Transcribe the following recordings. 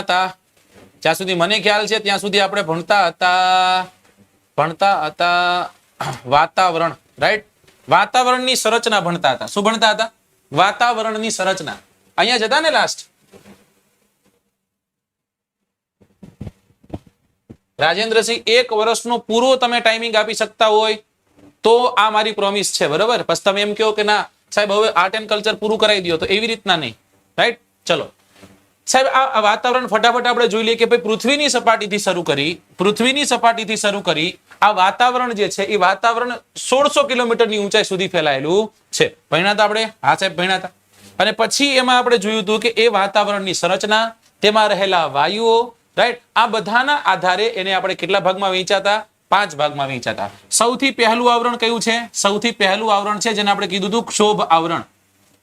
હતા જ્યાં સુધી મને ખ્યાલ છે ત્યાં સુધી આપણે ભણતા હતા વાતાવરણ, રાઈટ? વાતાવરણની સંરચના ભણતા હતા. શું ભણતા હતા? વાતાવરણની સંરચના. અહીંયા જતા ને લાસ્ટ રાજેન્દ્રસિંહ, 1 વર્ષનો પૂરો તમે ટાઈમિંગ આપી શકતા હોય તો આ મારી પ્રોમિસ છે, બરોબર? પછી તમે એમ કહો કે ના સાહેબ હવે આર્ટ એન્ડ કલ્ચર પૂરું કરાવી દો, તો એવી રીતના નહીં, રાઈટ? ચલો સાહેબ, આ વાતાવરણ ફટાફટ આપણે જોઈ લઈએ કે ભાઈ પૃથ્વીની સપાટીથી શરૂ કરી આ વાતાવરણ જે છે એ વાતાવરણ 1600 કિલોમીટરની ઊંચાઈ સુધી ફેલાયેલું છે. ભણ્યા હતા આપણે? હા સાહેબ, ભણ્યા હતા. અને પછી એમાં આપણે જોયું હતું કે એ વાતાવરણની સંરચના, તેમાં રહેલા વાયુઓ, રાઈટ? આ બધાના આધારે એને આપણે કેટલા ભાગમાં વહેંચાતા? 5 ભાગમાં વહેંચાતા. સૌથી પહેલું આવરણ કયું છે? સૌથી પહેલું આવરણ છે જેને આપણે કીધું હતું ક્ષોભ આવરણ.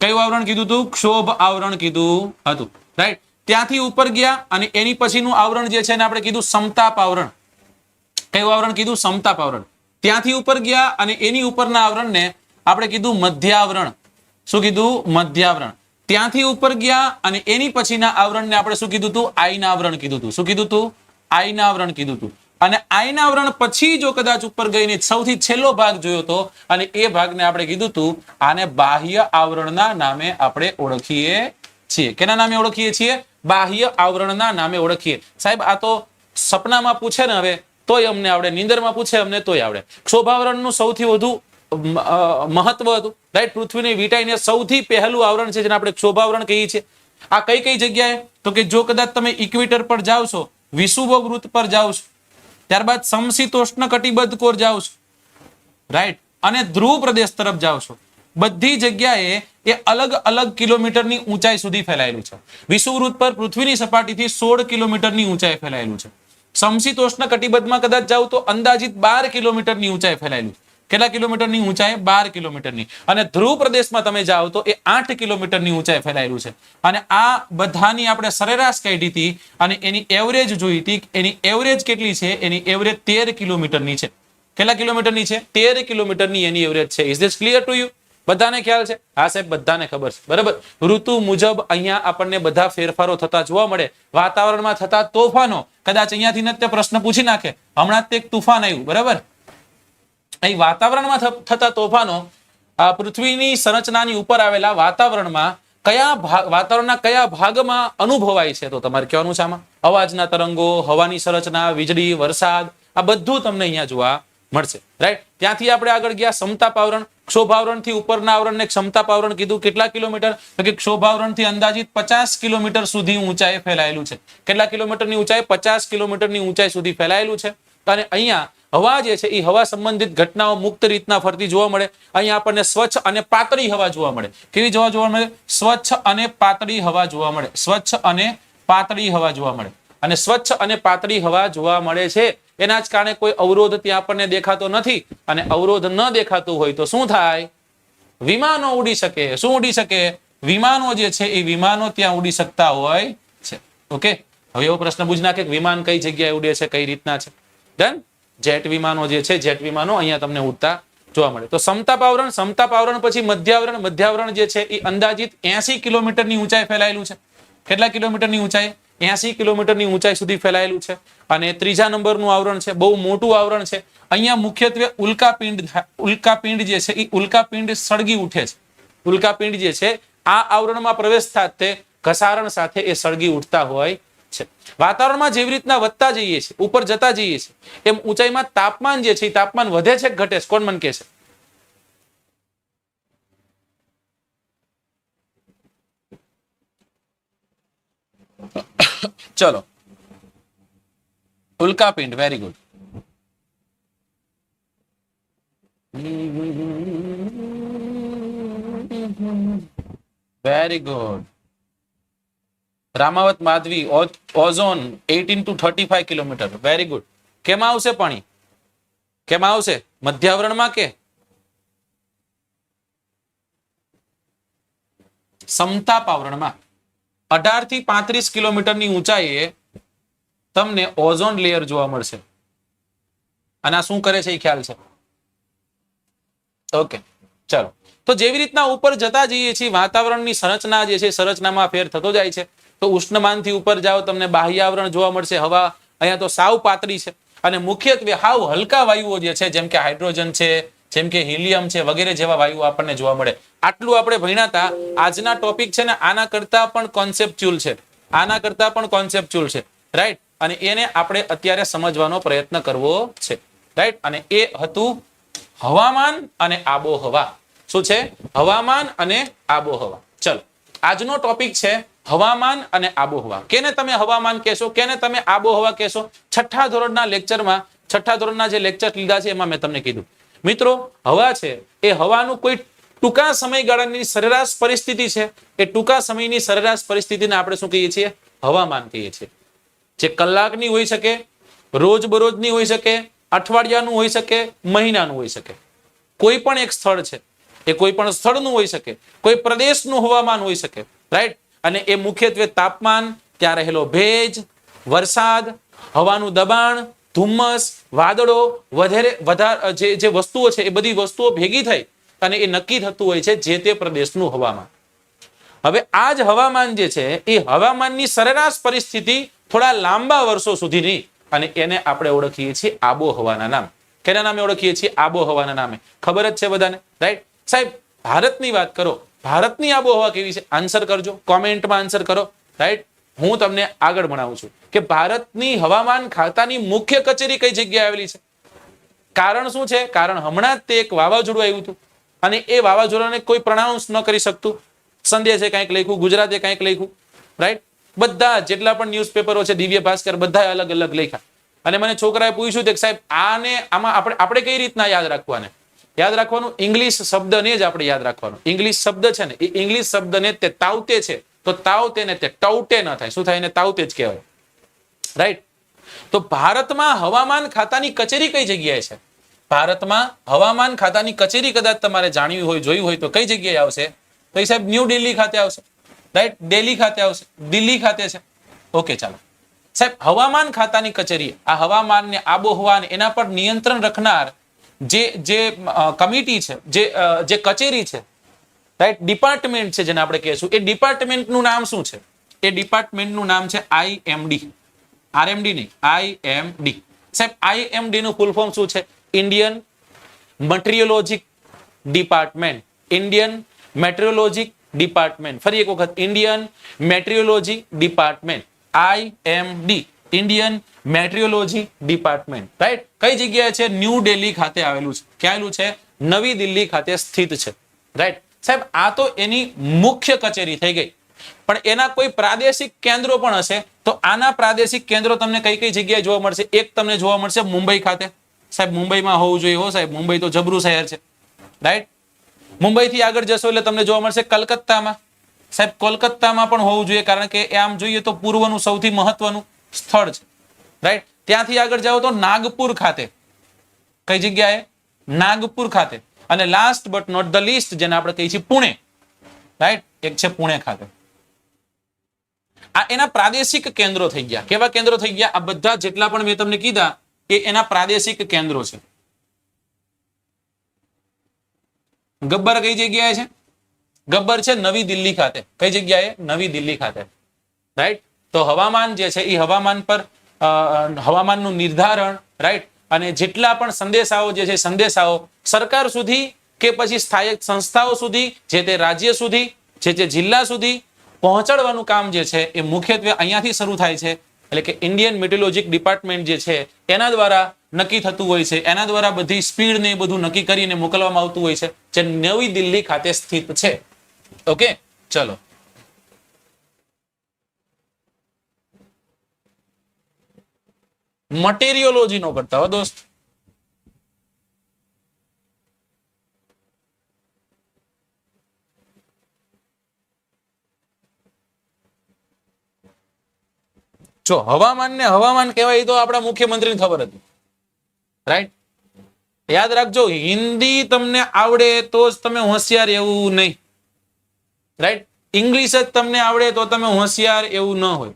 કયું આવરણ કીધું હતું? ક્ષોભ આવરણ કીધું હતું, રાઈટ? ત્યાંથી ઉપર ગયા અને એની પછીનું આવરણ જે છે એને આપણે કીધું સમતાપ આવરણ. કયું આવરણ કીધું? સમતાપ આવરણ. ત્યાંથી ઉપર ગયા અને એની ઉપરના આવરણને આપણે કીધું મધ્યાવરણ. શું કીધું? મધ્યાવરણ. ત્યાંથી ઉપર ગયા અને એની પછીના આવરણને આપણે શું કીધું હતું? આયનાવરણ કીધું હતું. શું કીધું હતું? આયનાવરણ કીધું હતું. અને આયનાવરણ પછી જો કદાચ ઉપર ગઈને સૌથી છેલ્લો ભાગ જોયો તો અને એ ભાગને આપણે કીધું હતું આને બાહ્ય આવરણના નામે આપણે ઓળખીએ છીએ. કેના નામે ઓળખીએ છીએ? બાહ્ય આવરણના નામે ઓળખીએ. સાહેબ, આ તો સપનામાં પૂછે ને હવે તોય અમને આવડે, નીંદરમાં પૂછે અમને તોય આવડે. ક્ષોભાવરણનું સૌથી વધુ મહત્વ હતું, રાઈટ? પૃથ્વીને વીંટાઈને સૌથી પહેલું આવરણ છે જેને આપણે ક્ષોભાવરણ કહીએ છીએ. આ કઈ કઈ જગ્યાએ? તો કે જો કદાચ તમે ઇક્વેટર પર જાઓ છો, વિષુવવૃત્ત પર જાઓ છો, ત્યારબાદ સમશીતોષ્ણ કટિબદ્ધ કોર જાઓ છો, રાઈટ? અને ધ્રુવ પ્રદેશ તરફ જાઓ છો, બધી જગ્યાએ એ અલગ અલગ કિલોમીટરની ઊંચાઈ સુધી ફેલાયેલું છે. વિષુવવૃત્ત પર પૃથ્વીની સપાટીથી 16 કિલોમીટરની ઊંચાઈ ફેલાયેલું છે. સમશીતોષ્ણ કટિબદ્ધમાં કદાચ જાવ તો અંદાજિત 12 કિલોમીટરની ઊંચાઈ ફેલાયેલું. કેટલા કિલોમીટરની ઊંચાઈ? 12 કિલોમીટરની. અને ધ્રુવ પ્રદેશમાં તમે જાઓ તો એ 8 કિલોમીટરની ઊંચાઈ ફેલાયેલું છે. અને આ બધાની આપણે સરેરાશ કાઢી હતી અને એની એવરેજ જોઈ હતી. એની એવરેજ કેટલી છે? એની એવરેજ 13 કિલોમીટરની છે. કેટલા કિલોમીટરની છે? 13 કિલોમીટરની એની એવરેજ છે. Is this clear to you? બધાને ખ્યાલ છે? હા સાહેબ, બધાને ખબર છે, બરાબર? ઋતુ મુજબ અહીંયા આપણને બધા ફેરફારો થતા જોવા મળે. વાતાવરણમાં થતા તોફાનો, કદાચ અહીંયાથી જ તે પ્રશ્ન પૂછી નાખે. હમણાં જ એક તુફાન આવ્યું, બરાબર? અહીં વાતાવરણમાં થતા તોફાનો પૃથ્વીની સંરચનાની ઉપર આવેલા વાતાવરણમાં વાતાવરણના કયા ભાગમાં અનુભવાય છે? તો તમારે કહેવાનું છે આમાં અવાજના તરંગો, હવાની સંરચના, વીજળી, વરસાદ, આ બધું તમને અહીંયા જોવા મળશે, રાઈટ? ત્યાંથી આપણે આગળ ગયા સમતાપ આવરણ. ક્ષોભાવરણથી ઉપરના આવરણને સમતાપ આવરણ કીધું. કેટલા કિલોમીટર? તો કે ક્ષોભાવરણથી અંદાજિત 50 કિલોમીટર સુધી ઊંચાઈ ફેલાયેલું છે. કેટલા કિલોમીટરની ઊંચાઈ? 50 કિલોમીટરની ઊંચાઈ સુધી ફેલાયેલું છે. અને અહીંયા હવા જે છે એ હવા સંબંધિત ઘટનાઓ મુક્ત રીતના ફરતી જોવા મળે. અહીંયા આપણને સ્વચ્છ અને પાતળી હવા જોવા મળે. કેવી જોવા મળે? સ્વચ્છ અને પાતળી હવા જોવા મળે. સ્વચ્છ અને પાતળી હવા જોવા મળે. અને સ્વચ્છ અને પાતળી હવા જોવા મળે છે એના જ કારણે કોઈ અવરોધ ત્યાં આપણને દેખાતો નથી. અને અવરોધ ન દેખાતું હોય તો શું થાય? વિમાનો ઉડી શકે. શું ઉડી શકે? વિમાનો જે છે એ વિમાનો ત્યાં ઉડી શકતા હોય છે. ઓકે, હવે એવો પ્રશ્ન પૂછી નાખે કે વિમાન કઈ જગ્યાએ ઉડે છે, કઈ રીતના છે? ડન. જેટ વિમાનો જે છે, જેટ વિમાનો અહીંયા તમને ઉડતા જોવા મળે. તો સમતાપ આવરણ પછી મધ્યાવરણ જે છે એ અંદાજિત 80 કિલોમીટરની ઊંચાઈ ફેલાયેલું છે. કેટલા કિલોમીટરની ઊંચાઈ? 80 કિલોમીટરની ઊંચાઈ સુધી ફેલાયેલું છે. અને ત્રીજા નંબરનું આવરણ છે, બહુ મોટું આવરણ છે. અહીંયા મુખ્યત્વે ઉલ્કાપિંડ જે છે એ ઉલ્કાપિંડ સળગી ઉઠે છે. ઉલ્કાપિંડ જે છે આ આવરણમાં પ્રવેશ સાથે ઘસારણ સાથે એ સળગી ઉઠતા હોય છે. વાતાવરણમાં જેવી રીતના વધતા જઈએ છીએ, ઉપર જતા જઈએ છીએ, એમ ઊંચાઈમાં તાપમાન જે છે એ તાપમાન વધે છે કે ઘટે છે? કોણ મને કહે છે? ચલો, ઉલ્કાપિંડ, very good. Very good. Ramavat Madhavi, ozone 18 to 35 kilometre. Very good. કેમાં આવશે પાણી? કેમાં આવશે? મધ્યાવરણમાં કે સમતાપ આવરણમાં? 18 થી 35 કિલોમીટરની ઊંચાઈએ તમને ઓઝોન લેયર જોવા મળશે. અને આ શું કરે છે એ ખ્યાલ છે? ઓકે, ચલો. તો જેવી રીતના ઉપર જતા જઈએ છીએ વાતાવરણની સંરચના જે છે સંરચનામાં ફેર થતો જાય છે. તો ઉષ્ણમાનથી ઉપર જાઓ તમને બાહ્ય આવરણ જોવા મળશે. હવા અહીંયા તો સાવ પાતળી છે અને મુખ્યત્વે હાવ હલકા વાયુઓ જે છે જેમ કે હાઇડ્રોજન છે, જેમ કે હિલિયમ છે વગેરે જેવા વાયુઓ આપણને જોવા મળે. આટલું આપણે ભણ્યા હતા. આજના ટોપિક છે ને આના કરતા પણ કોન્સેપ્ચ્યુઅલ છે, આના કરતા પણ કોન્સેપ્ચ્યુઅલ છે, રાઈટ. અને એને આપણે અત્યારે સમજવાનો પ્રયત્ન કરવો છે, રાઈટ. અને એ હતું હવામાન અને આબોહવા. શું છે? હવામાન અને આબોહવા. ચલો, આજનો ટોપિક છે હવામાન અને આબોહવા. કેને તમે હવામાન કહેશો, કેને તમે આબોહવા કહેશો? છઠ્ઠા ધોરણના લેક્ચરમાં, છઠ્ઠા ધોરણના જે લેક્ચર લીધા છે એમાં મેં તમને કીધું મિત્રો, હવા છે એ હવાનું કોઈ ટૂંકા સમયગાળાની સરેરાશ પરિસ્થિતિ છે. એ ટૂંકા સમયની સરેરાશ પરિસ્થિતિને આપણે શું કહીએ છીએ? હવામાન કહીએ છીએ. જે કલાકની હોઈ શકે, રોજબરોજની હોઈ શકે, અઠવાડિયાનું હોઈ શકે, મહિનાનું હોઈ શકે. કોઈ પણ એક સ્થળ છે એ કોઈ પણ સ્થળનું હોઈ શકે, કોઈ પ્રદેશનું હવામાન હોઈ શકે, રાઈટ. અને એ મુખ્યત્વે તાપમાન, ત્યાં રહેલો ભેજ, વરસાદ, હવાનું દબાણ, ધુમ્મસ, વાદળો વધારે જે વસ્તુઓ છે એ બધી વસ્તુઓ ભેગી થઈ અને એ નક્કી થતું હોય છે જે તે પ્રદેશનું હવામાન. હવે આ જ હવામાન જે છે એ હવામાનની સરેરાશ પરિસ્થિતિ થોડા લાંબા વર્ષો સુધીની, અને એને આપણે ઓળખીએ છીએ આબોહવાના નામ. કેના નામે ઓળખીએ છીએ? આબોહવાના નામે. ખબર જ છે બધાને, રાઈટ. સાહેબ, ભારતની વાત કરો, ભારતની આબોહવા કેવી છે? આન્સર કરજો, કોમેન્ટમાં આન્સર કરો, રાઈટ. હું તમને આગળ ભણાવું છું કે ભારતની હવામાન ખાતાની મુખ્ય કચેરી કઈ જગ્યાએ આવેલી છે. કારણ શું છે? કારણ હમણાં જ તે એક વાવાઝોડું આવ્યું હતું અને એ વાવાઝોડાને કોઈ પ્રનાઉન્સ ન કરી શકતું. સંદેશે કંઈક લખ્યું, ગુજરાતે કંઈક લખ્યું, રાઈટ. બધા જેટલા પણ ન્યૂઝપેપરો છે, દિવ્ય ભાસ્કર, બધા અલગ અલગ લખ્યા. અને મને છોકરાએ પૂછ્યું કે સાહેબ આમાં આપણે કઈ રીતના યાદ રાખવાને? યાદ રાખવાનું ઇંગ્લિશ શબ્દને જ આપણે યાદ રાખવાનું. ઇંગ્લિશ શબ્દ છે ને એ ઇંગ્લિશ શબ્દને તે તાવતે છે તો તાવતે ને તે ટવટે ન થાય. શું થાય? એને તાવતે જ કહેવાય, રાઈટ. તો ભારતમાં હવામાન ખાતાની કચેરી કઈ જગ્યાએ છે? ભારતમાં હવામાન ખાતાની કચેરી કદાચ તમારે જાણવી હોય, જોયું હોય તો કઈ જગ્યાએ આવશે? તો એ સાહેબ ન્યૂ દિલ્હી ખાતે આવશે, રાઈટ. દિલ્હી ખાતે આવશે, દિલ્હી ખાતે છે. ઓકે, ચાલો સાહેબ, હવામાન ખાતાની કચેરી આ હવામાન ને આબોહવા એના પર નિયંત્રણ રાખનાર જે કમિટી છે, જે કચેરી છે, રાઈટ, ડિપાર્ટમેન્ટ છે જેને આપણે કહીશું, એ ડિપાર્ટમેન્ટનું નામ શું છે? એ ડિપાર્ટમેન્ટનું નામ છે IMD. RMD નહીં, IMD. સાહેબ, IMD નું ફૂલ ફોર્મ શું છે? Indian meteorologic department. Indian meteorologic department. ફરી એક વખત, Indian meteorology department, IMD, Indian meteorology department, right. કઈ જગ્યાએ છે? ન્યૂ દિલ્હી ખાતે આવેલું છે. ક્યાં આવેલું છે? નવી દિલ્હી ખાતે સ્થિત છે, રાઈટ. સાહેબ, આ તો એની મુખ્ય કચેરી થઈ ગઈ, પણ એના કોઈ પ્રાદેશિક કેન્દ્રો પણ હશે. તો આના પ્રાદેશિક કેન્દ્રો તમને કઈ કઈ જગ્યાએ જોવા મળશે? એક તમને જોવા મળશે મુંબઈ ખાતે. સાહેબ, મુંબઈમાં હોવું જોઈએ હો સાહેબ, મુંબઈ તો જબરું શહેર છે, રાઈટ. મુંબઈથી આગળ જશો એટલે તમને જોવા મળશે કલકત્તામાં. સાહેબ, કોલકાતામાં પણ હોવું જોઈએ, કારણ કે આમ જોઈએ તો પૂર્વનું સૌથી મહત્વનું સ્થળ છે, રાઈટ. ત્યાંથી આગળ જાઓ તો નાગપુર ખાતે. કઈ જગ્યાએ? નાગપુર ખાતે. અને last but not the least જેને આપણે કહીએ છીએ પુણે, રાઈટ. એક છે પુણે ખાતે. આ એના પ્રાદેશિક કેન્દ્રો થઈ ગયા. કેવા કેન્દ્રો થઈ ગયા? આ બધા જેટલા પણ મેં તમને કીધા એ એના પ્રાદેશિક કેન્દ્રો છે. ગબ્બર કઈ જગ્યાએ છે? ગબ્બર છે નવી દિલ્હી ખાતે. કઈ જગ્યાએ? નવી દિલ્હી ખાતે, રાઈટ. તો હવામાન જે છે એ હવામાન પર હવામાનનું નિર્ધારણ, રાઈટ, અને જેટલા પણ સંદેશાઓ જે છે, સંદેશાઓ સરકાર સુધી કે પછી સ્થાયક સંસ્થાઓ સુધી, જે તે રાજ્ય સુધી, જે તે જિલ્લા સુધી પહોંચાડવાનું કામ જે છે એ મુખ્યત્વે અહીંયાથી શરૂ થાય છે. એટલે કે ઇન્ડિયન મેટ્રોલોજીક ડિપાર્ટમેન્ટ જે છે એના દ્વારા નક્કી થતું હોય છે. એના દ્વારા બધી સ્પીડ ને બધું નક્કી કરીને મોકલવામાં આવતું હોય છે, જે નવી દિલ્હી ખાતે સ્થિત છે. ઓકે, ચલો. મટીરિયોલોજી નો કરતા હો દોસ્ત. જો હવામાન ને હવામાન કહેવાય તો આપણા મુખ્યમંત્રીને ખબર હતી, રાઈટ. યાદ રાખજો, હિન્દી તમને આવડે તો જ તમે હોશિયાર એવું નહીં, રાઈટ. ઇંગ્લિશ જ તમને આવડે તો તમે હોશિયાર એવું ન હોય.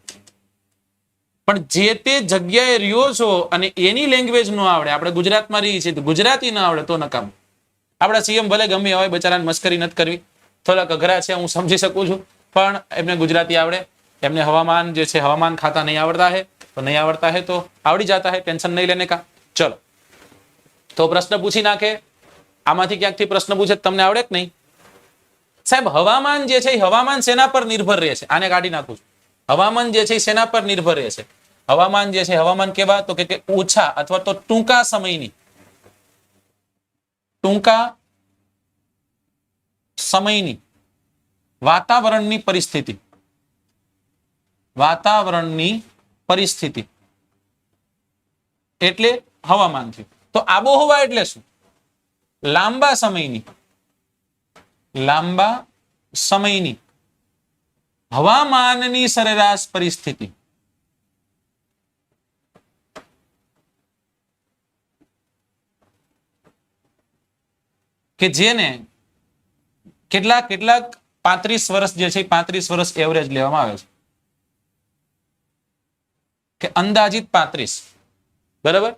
પણ જે તે જગ્યાએ રહ્યો છો અને એની લેંગ્વેજ ન આવડે, આપણે ગુજરાતમાં રહીએ છીએ તો ગુજરાતી ના આવડે તો નકામ. આપણા સીએમ ભલે ગમે હોય, બચારાને મસ્કરી નથી કરવી, થોડાક અઘરા છે હું સમજી શકું છું, પણ એમને ગુજરાતી આવડે. એમને હવાमान જે છે હवामान खाता नहीं आवड़ता है तो नहीं आवड़ता है तो आवड़ी जाता है, टेंशन नहीं लेने का। चलो तो प्रश्न पूछी नाखे, आमांथी क्यांकथी प्रश्न पूछे तमने आवड़े के नहीं? साहेब हवामान जे छे हवामान सेना पर निर्भर रहे छे, आने काढी नाखुं छुं। हवामान जे छे सेना पर निर्भर रहे छे? हवामान जे छे हवामान केवा तो के ओछा अथवा तो टूंका समयनी वातावरणनी परिस्थिति एटले हवामान थी। तो आबोहवा एटले शुं? लांबा समयनी हवामाननी सरेराश परिस्थिति। के जेने કેટલાક 35 વર્ષ જે છે 35 વર્ષ એવરેજ લેવામાં આવે છે કે અંદાજિત 35, બરાબર।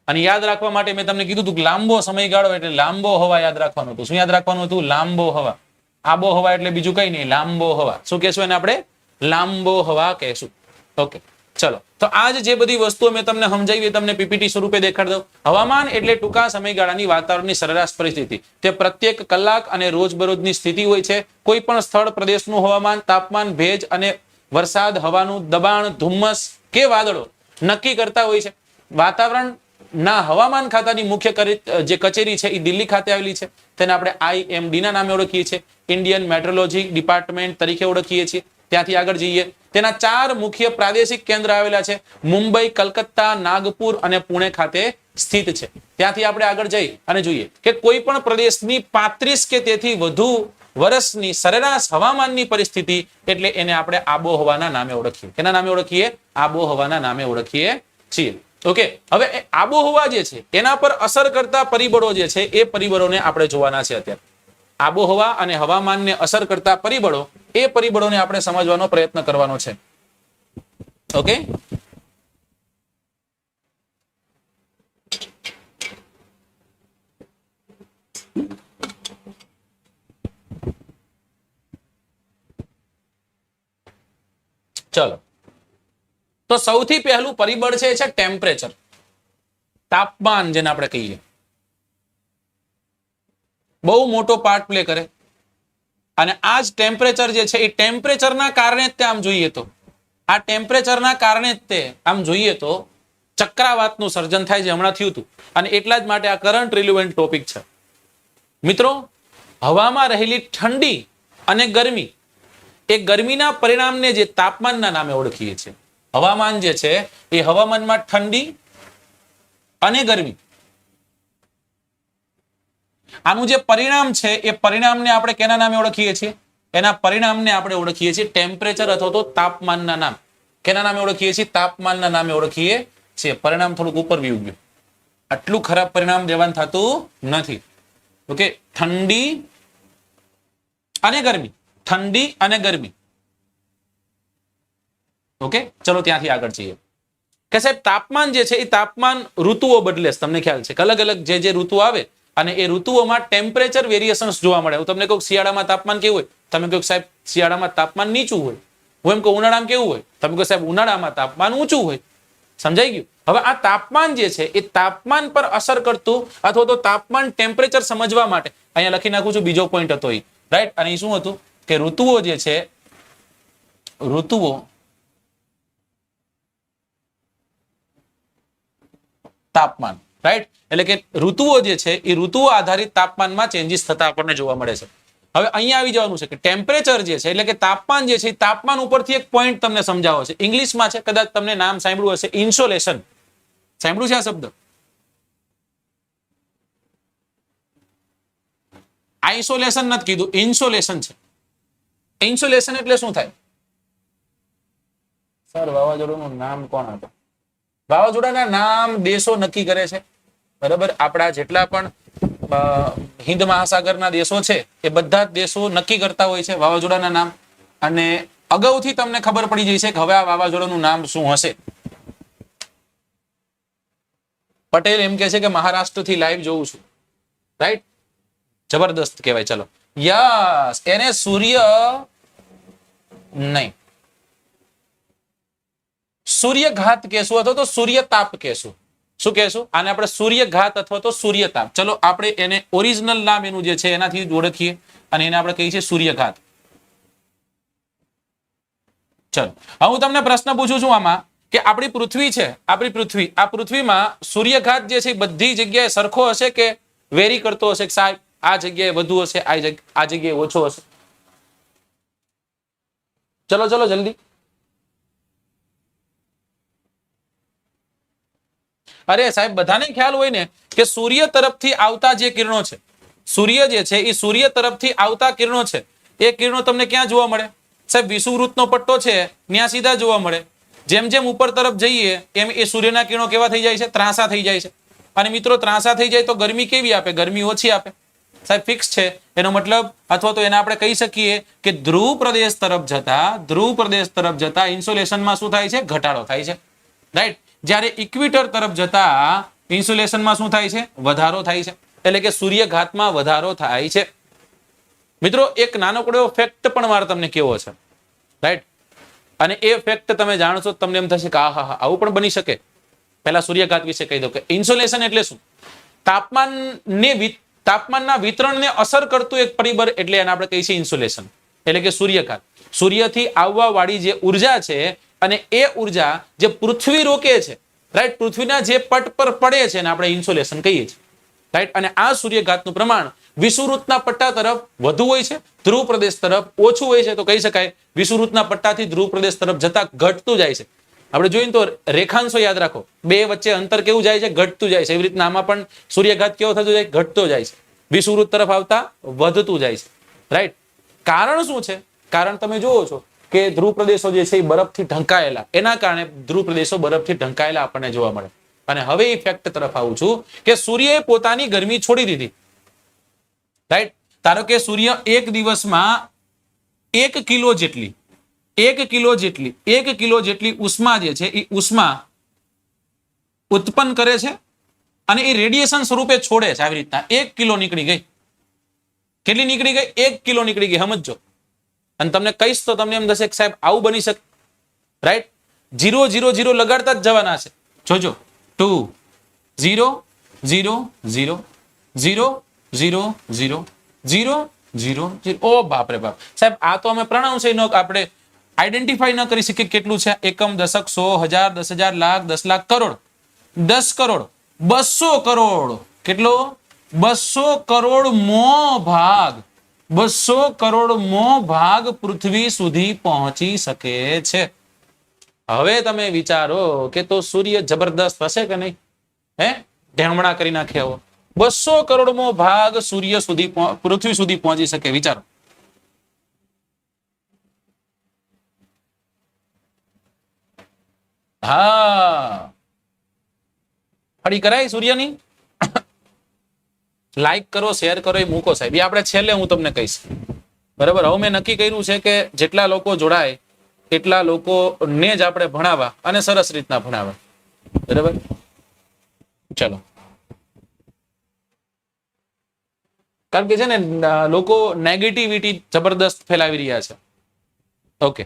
અને યાદ રાખવા માટે મેં તમને કીધું હતું કે લાંબો સમયગાળો એટલે લાંબો હવા યાદ રાખવાનું હતું। શું યાદ રાખવાનું હતું? લાંબો હવા। આબોહવા એટલે બીજું કઈ નહીં, લાંબો હવા। શું કહેશું એને આપણે? લાંબો હવા કહેશું। ઓકે ચલો, તો આજ જે બધી વસ્તુઓ મેં તમને સમજાવી તમને પીપીટી સ્વરૂપે દેખાડી દઉં। હવામાન એટલે ટૂંકા સમયગાળાની વાતાવરણની સરેરાશ પરિસ્થિતિ, તે પ્રત્યેક કલાક અને રોજબરોજની સ્થિતિ હોય છે। કોઈ પણ સ્થળ પ્રદેશનું હવામાન, તાપમાન, ભેજ અને વરસાદ, હવાનું દબાણ, ધુમ્મસ કે વાદળો નક્કી કરતા હોય છે। વાતાવરણના હવામાન ખાતાની મુખ્ય જે કચેરી છે એ દિલ્હી ખાતે આવેલી છે, તેને આપણે IMD ના નામે ઓળખીએ છીએ, ઇન્ડિયન મેટ્રોલોજી ડિપાર્ટમેન્ટ તરીકે ઓળખીએ છીએ। ત્યાંથી આગળ જઈએ, તેના 4 મુખ્ય પ્રાદેશિક કેન્દ્ર આવેલા છે, મુંબઈ, કલકત્તા, નાગપુર અને પુણે ખાતે સ્થિત છે। ત્યાંથી આપણે આગળ જઈ અને જોઈએ કે કોઈ પણ પ્રદેશની 35 કે તેથી વધુ વર્ષની સરેરાશ હવામાનની પરિસ્થિતિ એટલે એને આપણે આબોહવાના નામે ઓળખીએ। કેના નામે ઓળખીએ? આબોહવાના નામે ઓળખીએ છીએ। ઓકે, હવે આબોહવા જે છે એના પર અસર કરતા પરિબળો જે છે એ પરિબળોને આપણે જોવાના છે અત્યારે। આબોહવા અને હવામાનને અસર કરતા પરિબળો, એ પરિબળોને આપણે સમજવાનો પ્રયત્ન કરવાનો છે। ઓકે, ચલો તો સૌથી પહેલું પરિબળ છે ટેમ્પરેચર, તાપમાન જેને આપણે કહીએ। બહુ મોટો પાર્ટ પ્લે કરે અને આ જ ટેમ્પરેચર જે છે એ ટેમ્પરેચરના કારણે જ આમ જોઈએ તો આ ટેમ્પરેચરના કારણે જ તે આમ જોઈએ તો ચક્રાવાતનું સર્જન થાય છે, હમણાં થયું હતું। અને એટલા જ માટે આ કરંટ રિલેવન્ટ ટોપિક છે। મિત્રો, હવામાં રહેલી ઠંડી અને ગરમી, એ ગરમીના પરિણામને જે તાપમાનના નામે ઓળખીએ છીએ। હવામાન જે છે એ હવામાનમાં ઠંડી અને ગરમી, આનું જે પરિણામ છે એ પરિણામને આપણે કેના નામે ઓળખીએ છીએ? એના પરિણામને આપણે ઓળખીએ છીએ ટેમ્પરેચર અથવા તો તાપમાનના નામ। કેના નામે ઓળખીએ છીએ? તાપમાનના નામે ઓળખીએ છીએ। પરિણામ થોડુંક ઉપર વ્યુ ગયું, આટલું ખરાબ પરિણામ દેવાનું થતું નથી। ઓકે, ઠંડી અને ગરમી, ઠંડી અને ગરમી। ઓકે, ચલો ત્યાંથી આગળ જઈએ કે સાહેબ તાપમાન જે છે એ તાપમાન ઋતુઓ બદલે છે, તમને ખ્યાલ છે કે અલગ અલગ જે ઋતુ આવે અને એ ઋતુઓમાં ટેમ્પરેચર વેરિએશન્સ જોવા મળે। હું તમને કહું શિયાળામાં તાપમાન કેવું હોય, તમે કહો સાહેબ શિયાળામાં તાપમાન નીચું હોય। હું એમ કહું ઉનાળામાં કેવું હોય, તમે કહો સાહેબ ઉનાળામાં તાપમાન ઊંચું હોય। સમજાઈ ગયું? હવે આ તાપમાન જે છે એ તાપમાન પર અસર કરતું અથવા તો તાપમાન ટેમ્પરેચર સમજવા માટે અહીંયા લખી નાખું છું, બીજો પોઈન્ટ હતો એ, રાઈટ। અને એ શું હતું કે ઋતુઓ જે છે, ઋતુઓ તાપમાન, રાઈટ। એટલે કે ઋતુઓ જે છે એ ઋતુઓ આધારિત તાપમાનમાં ચેન્જીસ થતા આપણને જોવા મળે છે। હવે અહીંયા આવી જવાનું છે કે ટેમ્પરેચર જે છે એટલે કે તાપમાન જે છે તાપમાન ઉપરથી એક પોઈન્ટ તમને સમજાવો છે, ઇંગ્લિશમાં છે, કદાચ તમને નામ સાંભળ્યું હશે, ઇન્સોલેશન। સાંભળ્યું છે આ શબ્દ? આઇસોલેશન નથી કીધું, ઇન્સોલેશન છે। ઇન્સોલેશન એટલે શું થાય? સર વાવાઝોડાનું નામ કોણ આપે? વાવાઝોડાના નામ દેશો નક્કી કરે છે, બરાબર। આપણા જેટલા પણ હિન્દ મહાસાગરના દેશો છે એ બધા જ દેશો નક્કી કરતા હોય છે વાવાઝોડાના નામ, અને અગાઉથી તમને ખબર પડી જશે કે હવે આ વાવાઝોડાનું નામ શું હશે। પટેલ એમ કે છે કે મહારાષ્ટ્રથી લાઈવ જોઉં છું, રાઈટ, જબરદસ્ત કહેવાય। ચલો, યસ, એને સૂર્ય નહીં, સૂર્યઘાત કહેશું અથવા તો સૂર્યતાપ કહેશું. શું કહેશું? આને આપણે સૂર્યઘાત અથવા તો સૂર્યતાપ. ચલો આપણે એને ઓરિજિનલ નામ એનું જે છે એનાથી જ ઓળખીએ અને એને આપણે કહીએ છીએ સૂર્યઘાત. ચલો હવે હું તમને પ્રશ્ન પૂછું છું આમાં કે આપણી પૃથ્વી છે, આપણી પૃથ્વી, આ પૃથ્વીમાં સૂર્યઘાત જે છે બધી જગ્યાએ સરખો હશે કે વેરી કરતો હશે? સાહેબ આ જગ્યાએ વધુ હશે, આ જગ્યાએ ઓછો હશે. ચલો ચલો જલ્દી. અરે સાહેબ બધાને ખ્યાલ હોય ને કે સૂર્ય તરફથી આવતા જે કિરણો છે, સૂર્ય જે છે એ સૂર્ય તરફથી આવતા કિરણો છે, એ કિરણો તમને ક્યાં જોવા મળે? સાહેબ વિષુવવૃત્તનો પટ્ટો છે ત્યાં સીધા જોવા મળે. જેમ જેમ ઉપર તરફ જઈએ એમ એ સૂર્યના કિરણો કેવા થઈ જાય છે? ત્રાંસા થઈ જાય છે. અને મિત્રો ત્રાંસા થઈ જાય તો ગરમી કેવી આપે? ગરમી ઓછી આપે. સાહેબ ફિક્સ છે એનો મતલબ, અથવા તો એને આપણે કહી શકીએ કે ધ્રુવ પ્રદેશ તરફ જતા ઇન્સોલેશનમાં શું થાય છે? ઘટાડો થાય છે. રાઈટ. જ્યારે ઇક્વિટર તરફ જતા ઇન્સ્યુલેશનમાં શું થાય છે? વધારો થાય છે. એટલે કે સૂર્યઘાતમાં વધારો થાય છે. મિત્રો એક નાનકડો ફેક્ટ પણ મારે તમને કેવો છે. રાઈટ. અને એ ફેક્ટ તમે જાણશો તમને એમ થશે કે આહા આવું પણ બની શકે. પહેલા સૂર્યઘાત વિશે કહી દઉં કે ઇન્સ્યુલેશન એટલે શું? તાપમાનના વિતરણને અસર કરતું એક પરિબળ, એટલે એને આપણે કહીએ છીએ ઇન્સ્યુલેશન, એટલે કે સૂર્યઘાત. સૂર્યથી આવવા વાળી જે ઉર્જા છે અને એ ઉર્જા જે પૃથ્વી રોકે છે, રાઈટ, પૃથ્વીના જે પટ પર પડે છે એને આપણે ઇન્સ્યુલેશન કહીએ છીએ. રાઈટ. અને આ સૂર્યઘાતનું પ્રમાણ વિષુવવૃત્તના પટ્ટા તરફ વધુ હોય છે, ધ્રુવ પ્રદેશ તરફ ઓછું હોય છે. તો કહી શકાય વિષુવવૃત્તના પટ્ટાથી ધ્રુવ પ્રદેશ તરફ જતા ઘટતું જાય છે. આપણે જોઈએ તો રેખાંશો યાદ રાખો, બે વચ્ચે અંતર કેવું જાય છે? ઘટતું જાય છે. એવી રીતના આમાં પણ સૂર્યઘાત કેવો થતો જાય? ઘટતો જાય છે. વિષુવવૃત્ત તરફ આવતા વધતું જાય છે. રાઈટ. કારણ શું છે? કારણ તમે જોવો છો કે ધ્રુવ પ્રદેશો જે છે એ બરફથી ઢંકાયેલા, એના કારણે ધ્રુવ પ્રદેશો બરફથી ઢંકાયેલા આપણને જોવા મળે. અને હવે એ ફેક્ટ તરફ આવું છું કે સૂર્યએ પોતાની ગરમી છોડી દીધી. રાઈટ. ધારો કે સૂર્ય એક દિવસમાં 1 કિલો જેટલી ઉષ્મા જે છે એ ઉષ્મા ઉત્પન્ન કરે છે અને એ રેડિયેશન સ્વરૂપે છોડે છે. આવી રીતના 1 કિલો નીકળી ગઈ. કેટલી નીકળી ગઈ? 1 કિલો નીકળી ગઈ. સમજો. અને તમને કહીશ તો તમને એમ થશે કે સાહેબ આવું બની શકે. રાઈટ. 0 0 0 લગાડતા જ જવાના છે. જોજો 2 0 0 0 0 0 0 0 0 0. ઓ બાપ રે બાપ સાહેબ, આ તો અમે પ્રણાઉન્સ આપણે આઈડેન્ટિફાઈ ન કરી શકીએ કેટલું છે. એકમ, દશક, 100, 1000, 10,000, લાખ, 10 લાખ, કરોડ, 10 કરોડ, 200 કરોડ. કેટલો? 200 કરોડમો ભાગ, 200 કરોડમો ભાગ પૃથ્વી સુધી પહોંચી શકે છે. હવે તમે વિચારો કે તો સૂર્ય જબરદસ્ત હશે કે નહીં? હે, ઢેમણા કરી નાખ્યા. 200 કરોડમો ભાગ સૂર્ય સુધી, પૃથ્વી સુધી પહોંચી શકે. વિચારો. હા, ફરી કરાય સૂર્યની? લાઈક કરો, શેર કરો, એ મૂકો સાહેબ. એ આપણે છેલ્લે હું તમને કહીશ. બરાબર. હવે મેં નક્કી કર્યું છે કે જેટલા લોકો જોડાય એટલા લોકોને જ આપણે ભણાવવા અને સરસ રીતના ભણાવવા. બરાબર. ચલો. કારણ કે છે ને લોકો નેગેટિવિટી જબરદસ્ત ફેલાવી રહ્યા છે. ઓકે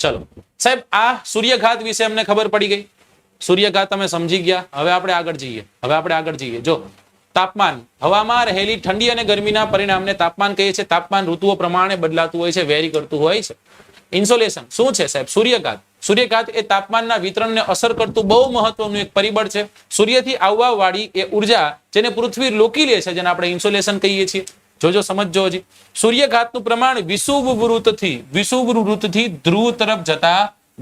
ચલો સાહેબ, આ સૂર્યઘાત વિશે અમને ખબર પડી ગઈ. સૂર્યઘાત તમે સમજી ગયા. હવે આપણે આગળ જઈએ. જો તાપમાન, હવામાં રહેલી ઠંડી અને ગરમીના પરિણામને તાપમાન કહીએ છીએ. તાપમાન ઋતુઓ પ્રમાણે બદલાતું હોય છે, વેરી કરતું હોય છે. ઇન્સોલેશન શું છે સાહેબ? સૂર્યઘાત એ તાપમાનના વિતરણને અસર કરતું બહુ મહત્વનું એક પરિબળ છે. સૂર્યથી આવવા વાળી એ ઉર્જા જેને પૃથ્વી રોકી લે છે, જેને આપણે ઇન્સોલેશન કહીએ છીએ. જોજો સમજો હજી. સૂર્યઘાતનું પ્રમાણ વિષુવવૃત્તથી ધ્રુવ તરફ જતા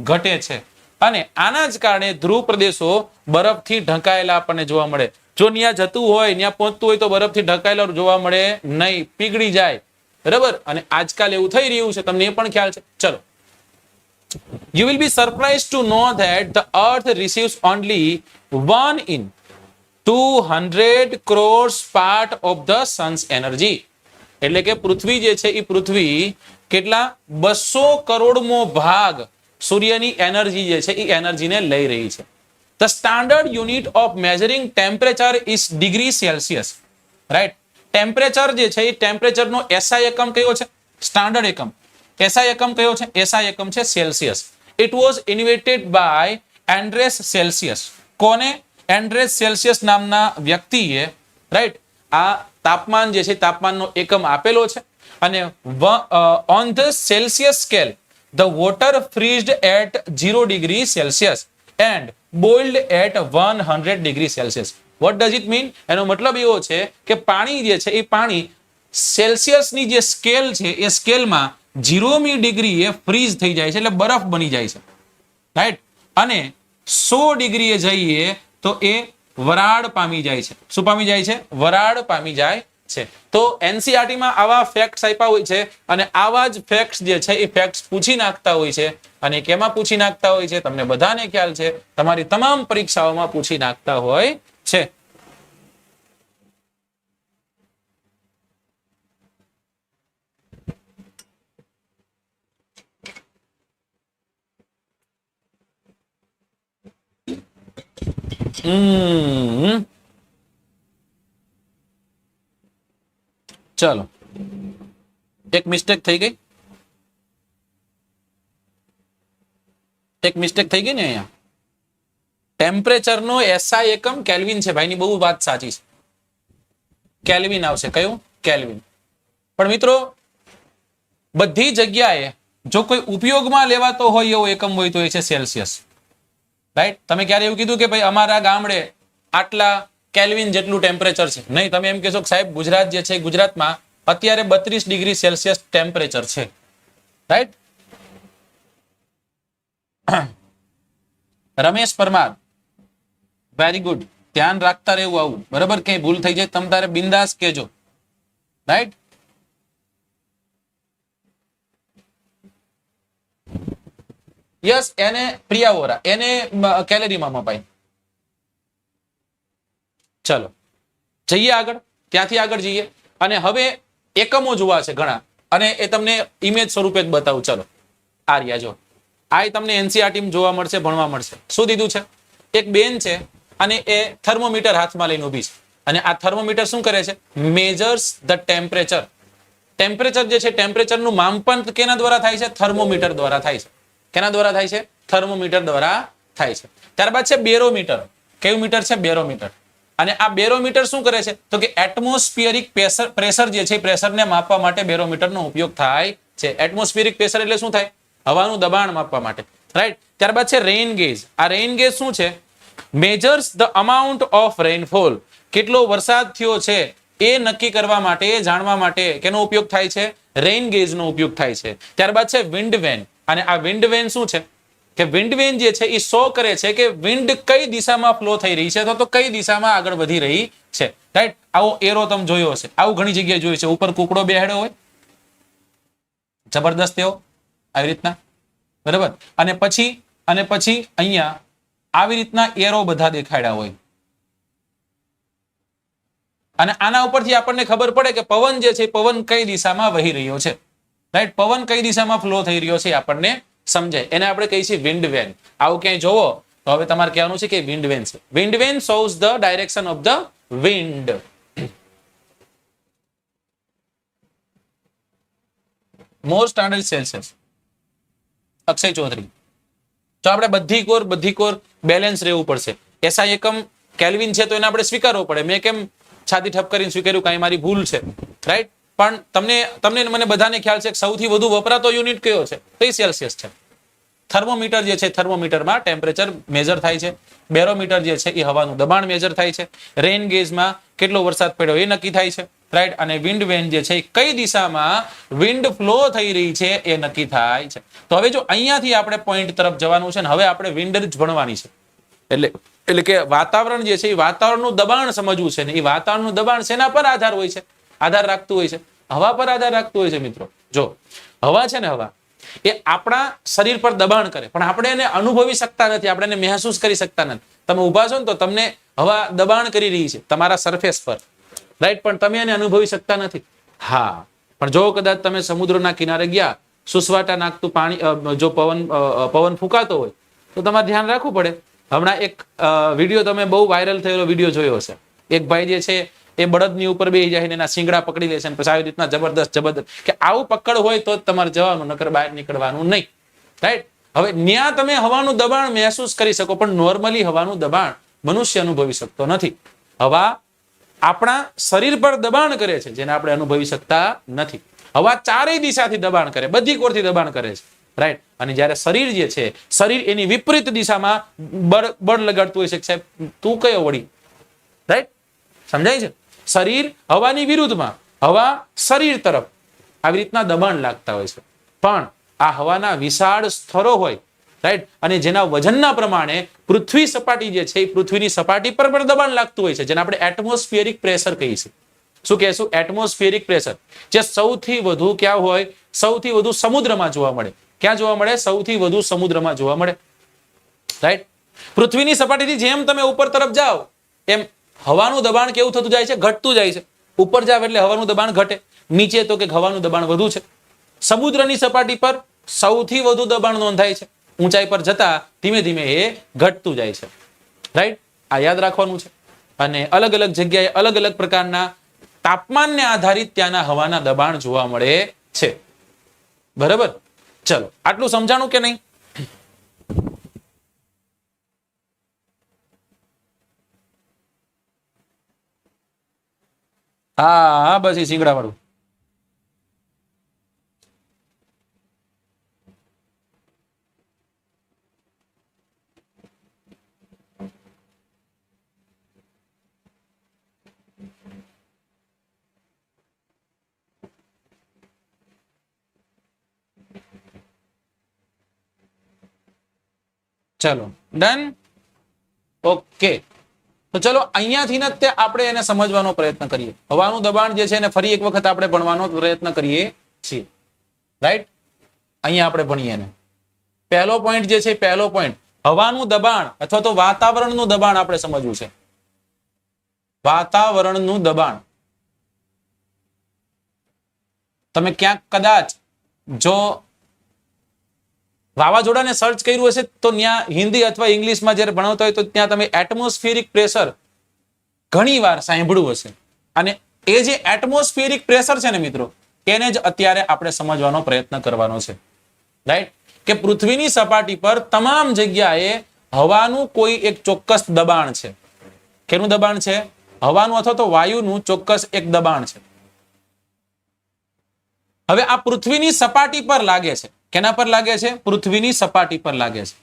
ઘટે છે અને આના જ કારણે ધ્રુવ પ્રદેશો બરફથી ઢંકાયેલા આપણને જોવા મળે. જો ત્યાં જતું હોય, ત્યાં પહોંચતું હોય તો બરફથી ઢંકાયેલા જોવા મળે નહીં, પીગળી જાય. બરાબર. અને આજકાલ એવું થઈ રહ્યું છે, તમને એ પણ ખ્યાલ છે. ચલો. You will be surprised to know that the earth receives only 1 in 200 crores part of the sun's energy. એટલે કે પૃથ્વી જે છે એ પૃથ્વી કેટલા 200 કરોડમો ભાગ સૂર્યની એનર્જી જે છે એ એનર્જીને લઈ રહી છે. The standard unit of measuring temperature is degree Celsius. Right? Temperature જે છે એ ટેમ્પરેચરનો SI એકમ કયો છે? સ્ટાન્ડર્ડ એકમ. SI એકમ કયો છે? SI એકમ છે Celsius. It was invented by Anders Celsius. કોને? એન્ડ્રેસ સેલ્સિયસ નામના વ્યક્તિએ, રાઈટ, આ તાપમાન જે છે તાપમાનનો એકમ આપેલો છે અને on the Celsius scale the water freezed at 0 degree Celsius and boiled at 100 degree Celsius. What does it mean? એનો મતલબ એવો છે કે પાણી જે છે એ પાણી સેલ્સિયસની જે સ્કેલ છે એ સ્કેલમાં 0મી ડિગ્રીએ ફ્રીઝ થઈ જાય છે, એટલે બરફ બની જાય છે, રાઈટ, અને 100 ડિગ્રીએ જઈએ તો એ વરાળ પામી જાય છે. શું પામી જાય છે? વરાળ પામી જાય છે. તો એનસીઆરટીમાં આવા ફેક્ટ્સ આપ્યા હોય છે અને આવા જ ફેક્ટ્સ જે છે એ ફેક્ટ્સ પૂછી નાખતા હોય છે. અને કેમાં પૂછી નાખતા હોય છે? તમને બધાને ખ્યાલ છે, તમારી તમામ પરીક્ષાઓમાં પૂછી નાખતા હોય છે. ચલો, એક મિસ્ટેક થઈ ગઈ. ને અહીંયા ટેમ્પરેચરનો એસઆઈ એકમ કેલ્વિન છે. ભાઈની બહુ વાત સાચી છે. કેલ્વિન આવશે. કયું? કેલ્વિન. પણ મિત્રો, બધી જગ્યાએ જો કોઈ ઉપયોગમાં લેવાતો હોય એવો એકમ હોય તો એ છે સેલ્સિયસ, રાઈટ. તમે ક્યારે એવું કીધું કે ભાઈ અમારા ગામડે આટલા કેલ્વિન જેટલું ટેમ્પરેચર છે? નહીં. તમે એમ કહેશો કે સાહેબ ગુજરાત જે છે, ગુજરાતમાં અત્યારે 32 ડિગ્રી સેલ્સિયસ ટેમ્પરેચર છે, right. Ramesh Parmar, very good. ધ્યાન રાખતા રહેવું આવું, બરાબર. કઈ ભૂલ થઈ જાય તમ તારે બિંદાસ કહેજો, રાઈટ. યસ, એને પ્રિયા વોરા, એને કેલેરીમાં મપાય. ચલો જઈએ આગળ, ત્યાંથી આગળ જઈએ અને હવે એકમો જોવા છે ઘણા, અને એ તમને ઇમેજ સ્વરૂપે જ બતાવું. ચલો, આ રહ્યા જો, આ તમને એનસીઆરટી જોવા મળશે, ભણવા મળશે. શું દીધું છે? એક બેન છે અને એ થર્મોમીટર હાથમાં લઈને ઊભી છે અને આ થર્મોમીટર શું કરે છે? Measures the temperature. ટેમ્પરેચર જે છે, ટેમ્પરેચરનું માપન કેના દ્વારા થાય છે? થર્મોમીટર દ્વારા થાય છે. કેના દ્વારા થાય છે? થર્મોમીટર દ્વારા થાય છે. ત્યારબાદ છે બેરોમીટર. કયું મીટર છે? બેરોમીટર. અને આ બેરોમીટર શું કરે છે? તો કે એટમોસ્ફિયરિક પ્રેશર જે છે, પ્રેશરને માપવા માટે બેરોમીટરનો ઉપયોગ થાય છે. એટમોસ્ફિયરિક પ્રેશર એટલે શું થાય? હવાનું દબાણ માપવા માટે, રાઈટ. ત્યારબાદ છે રેઇન ગેજ. આ રેઇન ગેજ શું છે? Measures the amount of rainfall. કેટલો વરસાદ થયો છે એ નક્કી કરવા માટે, જાણવા માટે કેનો ઉપયોગ થાય છે? રેઇન ગેજનો ઉપયોગ થાય છે. ત્યારબાદ છે વિન્ડ વેન. અને આ વિન્ડ વેન શું છે? કે વિન્ડ વેન જે છે એ શો કરે છે કે વિન્ડ કઈ દિશામાં ફ્લો થઈ રહી છે, તો કઈ દિશામાં આગળ વધી રહી છે, રાઈટ. આવો એરો તમે જોયો હશે, આવું ઘણી જગ્યાએ જોયું છે. ઉપર કુકડો બેહાડ્યો હોય, જબરદસ્ત એવો, આવી રીતના, બરાબર. અને પછી અહીંયા આવી રીતના એરો બધા દેખાડ્યા હોય. અને આના ઉપરથી આપણને ખબર પડે કે પવન જે છે, પવન કઈ દિશામાં વહી રહ્યો છે, રાઈટ. પવન કઈ દિશામાં ફ્લો થઈ રહ્યો છે આપણને સમજાય. એને આપણે કહીએ છીએ વિન્ડ વેન. આવું ક્યાંય જોવો તો હવે તમારે કહેવાનું છે કે વિન્ડ વેન છે. Wind vane shows the direction of the wind. More standard Celsius. Akshay Chaudhary. તો આપણે બધી કોર બેલેન્સ રહેવું પડશે. એસઆઈ એકમ કેલ્વિન છે તો એને આપણે સ્વીકારવો પડે. મેં કેમ છાતી ઠપ કરીને સ્વીકાર્યું? કાંઈ મારી ભૂલ છે, રાઈટ. પણ તમને મને બધાને ખ્યાલ છે કે સૌથી વધુ વપરાતો યુનિટ કયો છે? તો એ સેલ્સિયસ છે. થર્મોમીટર જે છે, થર્મોમીટરમાં ટેમ્પરેચર મેજર થાય છે. બેરોમીટર જે છે એ હવાનું દબાણ મેજર થાય છે. રેઇન ગેજમાં કેટલો વરસાદ પડ્યો એ નક્કી થાય છે, રાઈટ. અને વિન્ડ વેન જે છે કઈ દિશામાં વિન્ડ ફ્લો થઈ રહી છે એ નક્કી થાય છે. તો હવે જો અહીંયાથી આપણે પોઈન્ટ તરફ જવાનું છે ને હવે આપણે વિન્ડ જ ભણવાની છે. એટલે કે વાતાવરણ જે છે એ વાતાવરણનું દબાણ સમજવું છે ને એ વાતાવરણનું દબાણ શેના પર આધાર હોય છે? આધાર રાખતું હોય છે, હવા પર આધાર રાખતું હોય છે. મિત્રો જો હવા છે ને, હવા એ આપણા શરીર પર દબાણ કરે પણ આપણે એને અનુભવી શકતા નથી, આપણે એને મહેસૂસ કરી શકતા નથી. તમે ઉભા છો ને તો તમને હવા દબાણ કરી રહી છે તમારા સરફેસ પર, રાઈટ. પણ તમે એને અનુભવી શકતા નથી. હા, પણ જો કદાચ તમે સમુદ્રના કિનારે ગયા, સુસવાટા નાખતું પાણી, જો પવન ફૂંકાતો હોય તો તમારે ધ્યાન રાખવું પડે. હમણાં એક વિડીયો તમે બહુ વાયરલ થયેલો વિડીયો જોયો હશે. એક ભાઈ જે છે એ બળદની ઉપર બેસી જાય ને એના શિંગડા પકડી લે છે, પછી આવી રીતના જબરદસ્ત કે આવું પકડ હોય તો જ તમારે જવાનું, નકર બહાર નીકળવાનું નહીં, રાઈટ. હવે ન્યા તમે હવાનું દબાણ મહેસૂસ કરી શકો, પણ નોર્મલી હવાનું દબાણ મનુષ્ય અનુભવી શકતો નથી. હવા આપણા શરીર પર દબાણ કરે છે, જેને આપણે અનુભવી શકતા નથી. હવા ચારેય દિશાથી દબાણ કરે, બધી કોરથી દબાણ કરે છે, રાઈટ. અને જ્યારે શરીર જે છે, શરીર એની વિપરીત દિશામાં બળ લગાડતું હોય છે. સાહેબ તું કયો વળી, રાઈટ, સમજાય છે? શરીર હવાની વિરુદ્ધમાં, હવા શરીર તરફ આવી રીતના દબાણ લાગતા હોય છે. પણ આ હવાના વિશાળ સ્તરો હોય, રાઈટ, અને જેના વજનના પ્રમાણે પૃથ્વી સપાટી જે છે, એ પૃથ્વીની સપાટી પર પણ દબાણ લાગતું હોય છે, જેને આપણે એટમોસ્ફિયરિક પ્રેશર કહીએ છીએ. શું કહેશું? Atmospheric pressure. જે સૌથી વધુ ક્યાં હોય? સૌથી વધુ સમુદ્રમાં જોવા મળે. ક્યાં જોવા મળે? સૌથી વધુ સમુદ્રમાં જોવા મળે, રાઈટ. પૃથ્વીની સપાટીથી જેમ તમે ઉપર તરફ જાઓ એમ હવાનું દબાણ કેવું થતું જાય છે? ઘટતું જાય છે. ઉપર જાવ એટલે હવાનું દબાણ ઘટે, નીચે તો કે હવાનું દબાણ વધુ છે. સમુદ્રની સપાટી પર સૌથી વધુ દબાણ નોંધાય છે, ઊંચાઈ પર જતા ધીમે ધીમે એ ઘટતું જાય છે, રાઈટ. આ યાદ રાખવાનું છે. અને અલગ અલગ જગ્યાએ અલગ અલગ પ્રકારના તાપમાનને આધારિત ત્યાંના હવાના દબાણ જોવા મળે છે. બરાબર? ચલો, આટલું સમજાણું કે નહીં? હા, બસ એ શીંગડા વાળું. ચલો, ડન. ઓકે, તો ચલો અહીંયાથી ને તે આપણે એને સમજવાનો પ્રયત્ન કરીએ. હવાનું દબાણ જે છે એને ફરી એક વખત આપણે ભણવાનો પ્રયત્ન કરીએ છીએ, રાઈટ. અહીંયા આપણે ભણીએ ને પહેલો પોઈન્ટ જે છે, પહેલો પોઈન્ટ હવાનું દબાણ અથવા તો વાતાવરણનું દબાણ આપણે સમજવું છે. વાતાવરણનું દબાણ તમે ક્યાંક કદાચ જો વાવાઝોડાને સર્ચ કર્યું હશે તો ત્યાં હિન્દી અથવા ઇંગ્લિશમાં જ્યારે ભણાવતા હોય તો ત્યાં તમે એટમોસ્ફિયરિક પ્રેશર ઘણી વાર સાંભળ્યું હશે. અને એ જે એટમોસ્ફિયરિક પ્રેશર છે ને મિત્રો, એને જ અત્યારે આપણે સમજવાનો પ્રયત્ન કરવાનો છે, રાઈટ. કે પૃથ્વીની સપાટી પર તમામ જગ્યાએ હવાનું કોઈ એક ચોક્કસ દબાણ છે. કેનું દબાણ છે? હવાનું અથવા તો વાયુનું ચોક્કસ એક દબાણ છે. હવે આ પૃથ્વીની સપાટી પર લાગે છે. કેના પર લાગે છે? પૃથ્વીની સપાટી પર લાગે છે.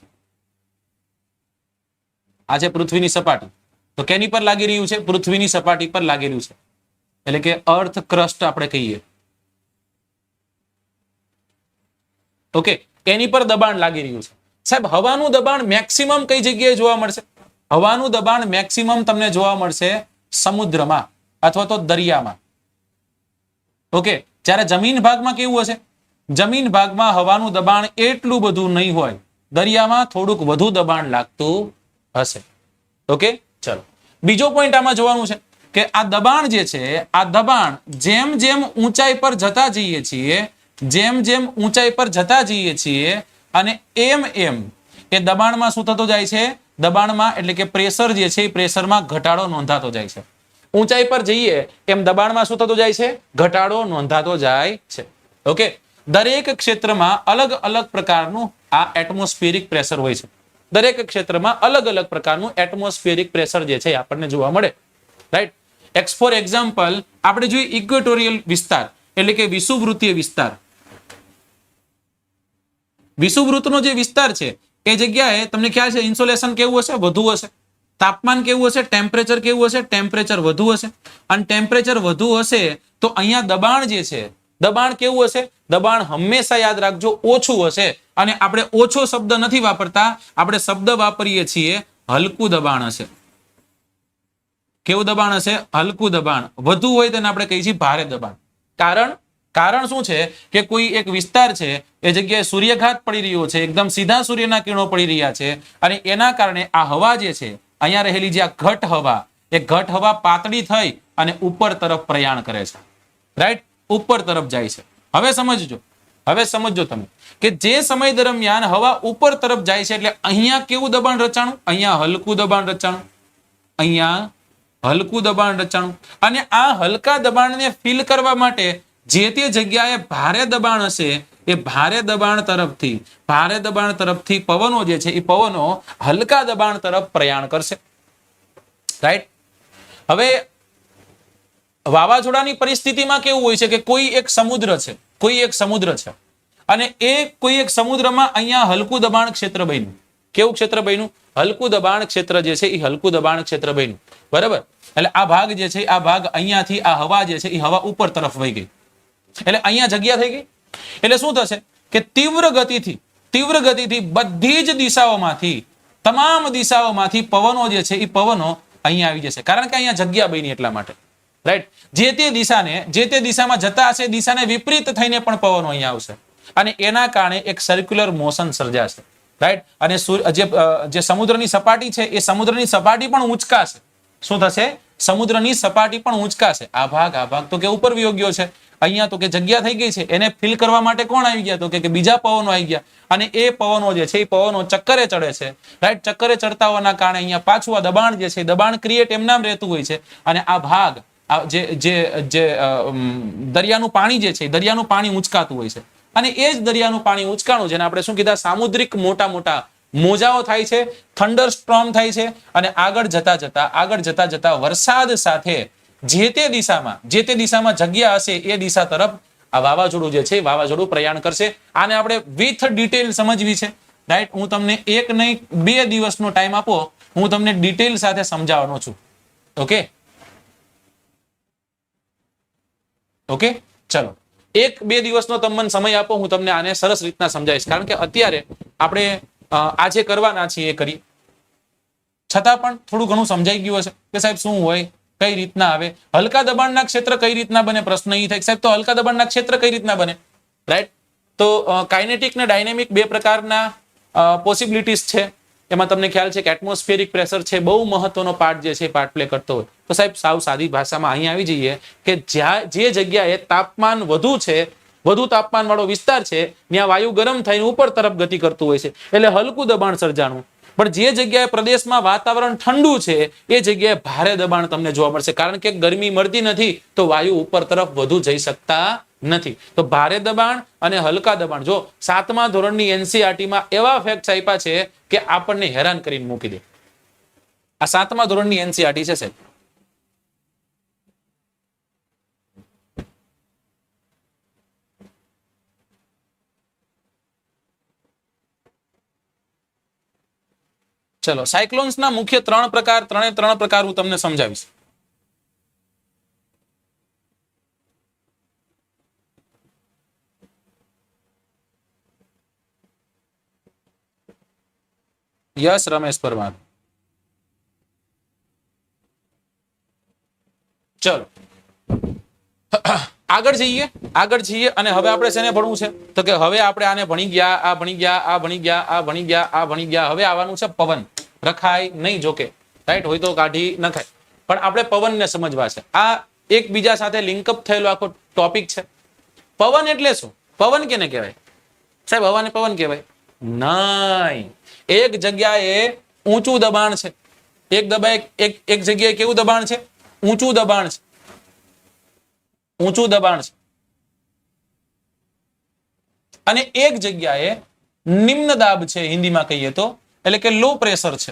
આ છે પૃથ્વીની સપાટી. તો કેની પર લાગી રહ્યું છે? પૃથ્વીની સપાટી પર લાગી રહ્યું છે. એટલે કે અર્થ ક્રસ્ટ આપણે કહીએ. ઓકે, એની પર દબાણ લાગી રહ્યું છે. સાહેબ હવાનું દબાણ મેક્સિમમ કઈ જગ્યાએ જોવા મળશે? હવાનું દબાણ મેક્સિમમ તમને જોવા મળશે સમુદ્રમાં અથવા તો દરિયામાં. ઓકે, જ્યારે જમીન ભાગમાં કેવું હશે? જમીન ભાગમાં હવાનું દબાણ એટલું બધું નહીં હોય, દરિયામાં થોડુંક વધુ દબાણ લાગતું હશે. ઓકે, ચલો બીજો પોઈન્ટ આમાં જોવાનું છે કે આ દબાણ જે છે, આ દબાણ જેમ જેમ ઊંચાઈ પર જતા જઈએ છીએ, જેમ જેમ ઊંચાઈ પર જતા જઈએ છીએ અને એમ એમ એ દબાણમાં શું થતું જાય છે? દબાણમાં એટલે કે પ્રેશર જે છે એ પ્રેશરમાં ઘટાડો નોંધાતો જાય છે. ઊંચાઈ પર જઈએ એમ દબાણમાં શું થતું જાય છે? ઘટાડો નોંધાતો જાય છે. ઓકે, દરેક ક્ષેત્રમાં અલગ અલગ પ્રકારનું આ એટમોસ્ફિયરિક પ્રેશર હોય છે. દરેક ક્ષેત્રમાં અલગ અલગ પ્રકારનું એટમોસ્ફિયરિક પ્રેશર જે છે આપણને જોવા મળે, રાઈટ. ફોર એક્ઝામ્પલ આપણે જોઈએ ઇક્વેટોરિયલ વિસ્તાર એટલે કે વિષુવવૃત્તીય વિસ્તાર. વિષુવવૃત્તનો જે વિસ્તાર છે એ જગ્યાએ તમને ખ્યાલ છે ઇન્સોલેશન કેવું હશે? વધુ હશે. તાપમાન કેવું હશે? ટેમ્પરેચર કેવું હશે? ટેમ્પરેચર વધુ હશે. અને ટેમ્પરેચર વધુ હશે તો અહીંયા દબાણ જે છે, દબાણ કેવું હશે? દબાણ હંમેશા યાદ રાખજો ઓછું હશે. અને આપણે ઓછો શબ્દ નથી વાપરતા, આપણે શબ્દ વાપરીએ છીએ હલકું દબાણ હશે. કેવું દબાણ હશે? હલકું દબાણ. વધુ હોય તેને આપણે કહીએ છીએ ભારે દબાણ. કારણ શું છે કે કોઈ એક વિસ્તાર છે એ જગ્યાએ સૂર્યઘાત પડી રહ્યો છે, એકદમ સીધા સૂર્યના કિરણો પડી રહ્યા છે અને એના કારણે આ હવા જે છે, અહીંયા રહેલી જે આ ઘટ હવા, એ ઘટ હવા પાતળી થઈ અને ઉપર તરફ પ્રયાણ કરે છે, રાઈટ. ઉપર તરફ જાય છે. હવે સમજજો તમે કે જે સમય દરમિયાન હવા ઉપર તરફ જાય છે એટલે અહીંયા કેવું દબાણ રચાણું? અહીંયા હલકું દબાણ રચાણું. અહીંયા હલકું દબાણ રચાણું. અને આ હલકા દબાણને ફીલ કરવા માટે જે તે જગ્યાએ ભારે દબાણ હશે એ ભારે દબાણ તરફથી પવનો જે છે એ પવનો હલકા દબાણ તરફ પ્રયાણ કરશે. રાઈટ. હવે વાવાઝોડાની પરિસ્થિતિમાં કેવું હોય છે કે કોઈ એક સમુદ્ર છે અને એ કોઈ એક સમુદ્રમાં અહીંયા હલકું દબાણ ક્ષેત્ર બન્યું. કેવું ક્ષેત્ર બન્યું? હલકું દબાણ ક્ષેત્ર જે છે એ હલકું દબાણ ક્ષેત્ર બન્યું. બરાબર. એટલે આ ભાગ જે છે આ ભાગ અહીંયાથી આ હવા જે છે એ હવા ઉપર તરફ વહી ગઈ, એટલે અહીંયા જગ્યા થઈ ગઈ. એટલે શું થશે કે તીવ્ર ગતિથી બધી જ દિશાઓમાંથી, તમામ દિશાઓમાંથી પવનો જે છે એ પવનો અહીંયા આવી જશે, કારણ કે અહીંયા જગ્યા બની એટલા માટે. રાઈટ. જે તે દિશામાં જતા હશે દિશાને વિપરીત થઈને પણ પવનો અહીંયા આવશે અને એના કારણે એક સર્ક્યુલર મોશન સર્જાશે. રાઈટ. અને જે સમુદ્રની સપાટી છે એ સમુદ્રની સપાટી પણ ઊંચકાશે. શું થશે? સમુદ્રની સપાટી પણ ઊંચકાશે. આ ભાગ તો કે ઉપર વયો ગયો છે, અહીંયા તો કે જગ્યા થઈ ગઈ છે. એને ફિલ કરવા માટે કોણ આવી ગયા? તો કે બીજા પવનો આવી ગયા અને એ પવનો જે છે એ પવનો ચક્કરે ચડે છે. રાઈટ. ચક્કરે ચડતા હોવાના કારણે અહીંયા પાછું આ દબાણ જે છે દબાણ ક્રિએટ એમનામ રહેતું હોય છે અને આ ભાગ જે દરિયાનું પાણી જે છે દરિયાનું પાણી ઊંચકાતું હોય છે અને એ જ દરિયાનું પાણી ઊંચકાણું જેને આપણે શું કીધા? સામુદ્રિક મોટા મોજાઓ થાય છે, થંડર સ્ટ્રોમ થાય છે અને આગળ જતા વરસાદ સાથે જે તે દિશામાં જગ્યા હશે એ દિશા તરફ આ વાવાઝોડું જે છે વાવાઝોડું પ્રયાણ કરશે. આને આપણે વિથ ડિટેલ સમજવી છે. રાઈટ. હું તમને 1 નહીં 2 દિવસનો ટાઈમ આપો, હું તમને ડિટેલ સાથે સમજાવવાનો છું. ઓકે, ચલો 1-2 દિવસનો તમે મને સમય આપો, હું તમને આને સરસ રીતના સમજાવીશ. કારણ કે અત્યારે આપણે આજે કરવાના છીએ એ કરી, છતાં પણ થોડું ઘણું સમજાઈ ગયું હશે કે સાહેબ શું હોય, કઈ રીતના આવે, હલકા દબાણના ક્ષેત્ર કઈ રીતના બને. પ્રશ્ન એ થાય સાહેબ તો હલકા દબાણના ક્ષેત્ર કઈ રીતના બને? રાઈટ. તો કાઇનેટિક ને ડાયનેમિક 2 પ્રકારના પોસિબિલિટીઝ છે. એમાં તમને ખ્યાલ છે કે એટમોસ્ફિયરિક પ્રેશર છે બહુ મહત્વનો પાર્ટ જે છે પાર્ટ પ્લે કરતો હોય. તો સાહેબ સાવ સાદી ભાષામાં અહીં આવી જઈએ કે જે જગ્યાએ તાપમાન વધુ તાપમાન વાળો વિસ્તાર છે ત્યાં વાયુ ગરમ થઈને ઉપર તરફ ગતિ કરતું હોય છે એટલે હલકું દબાણ સર્જાનું. પણ જે જગ્યાએ પ્રદેશમાં વાતાવરણ ઠંડુ છે એ જગ્યાએ ભારે દબાણ તમને જોવા મળશે, કારણ કે ગરમી મળતી નથી તો વાયુ ઉપર તરફ વધુ જઈ શકતા નથી. તો ભારે દબાણ અને હલકા દબાણ, જો 7મા ધોરણની એનસીઈઆરટીમાં એવા ફેક્ટ્સ આપ્યા છે કે આપણને હેરાન કરીને મૂકી દે. આ 7મા ધોરણની એનસીઈઆરટી છે સાહેબ. ચલો, સાયક્લોન્સ ના મુખ્ય 3 પ્રકાર હું તમને સમજાવીશ. યસ રમેશ પરમાર. ચલો આગળ જઈએ અને હવે આપણે શેને ભણવું છે? તો કે હવે આપણે આને ભણી ગયા. હવે આવવાનું છે પવન. રખાય નહીં જોકે, રાઈટ હોય તો કાઢી નખાય, પણ આપણે પવનને સમજવા છે. આ એકબીજા સાથે લિંકઅપ થયેલો આખો ટોપિક છે. પવન એટલે શું? પવન કેને કહેવાય સાહેબ? હવાને પવન કહેવાય નહીં. એક જગ્યાએ ઊંચું દબાણ છે, એક જગ્યાએ કેવું દબાણ છે? ઊંચું દબાણ છે. અને એક જગ્યાએ નિમ્ન દાબ છે, હિન્દીમાં કહીએ તો, એટલે કે લો પ્રેશર છે.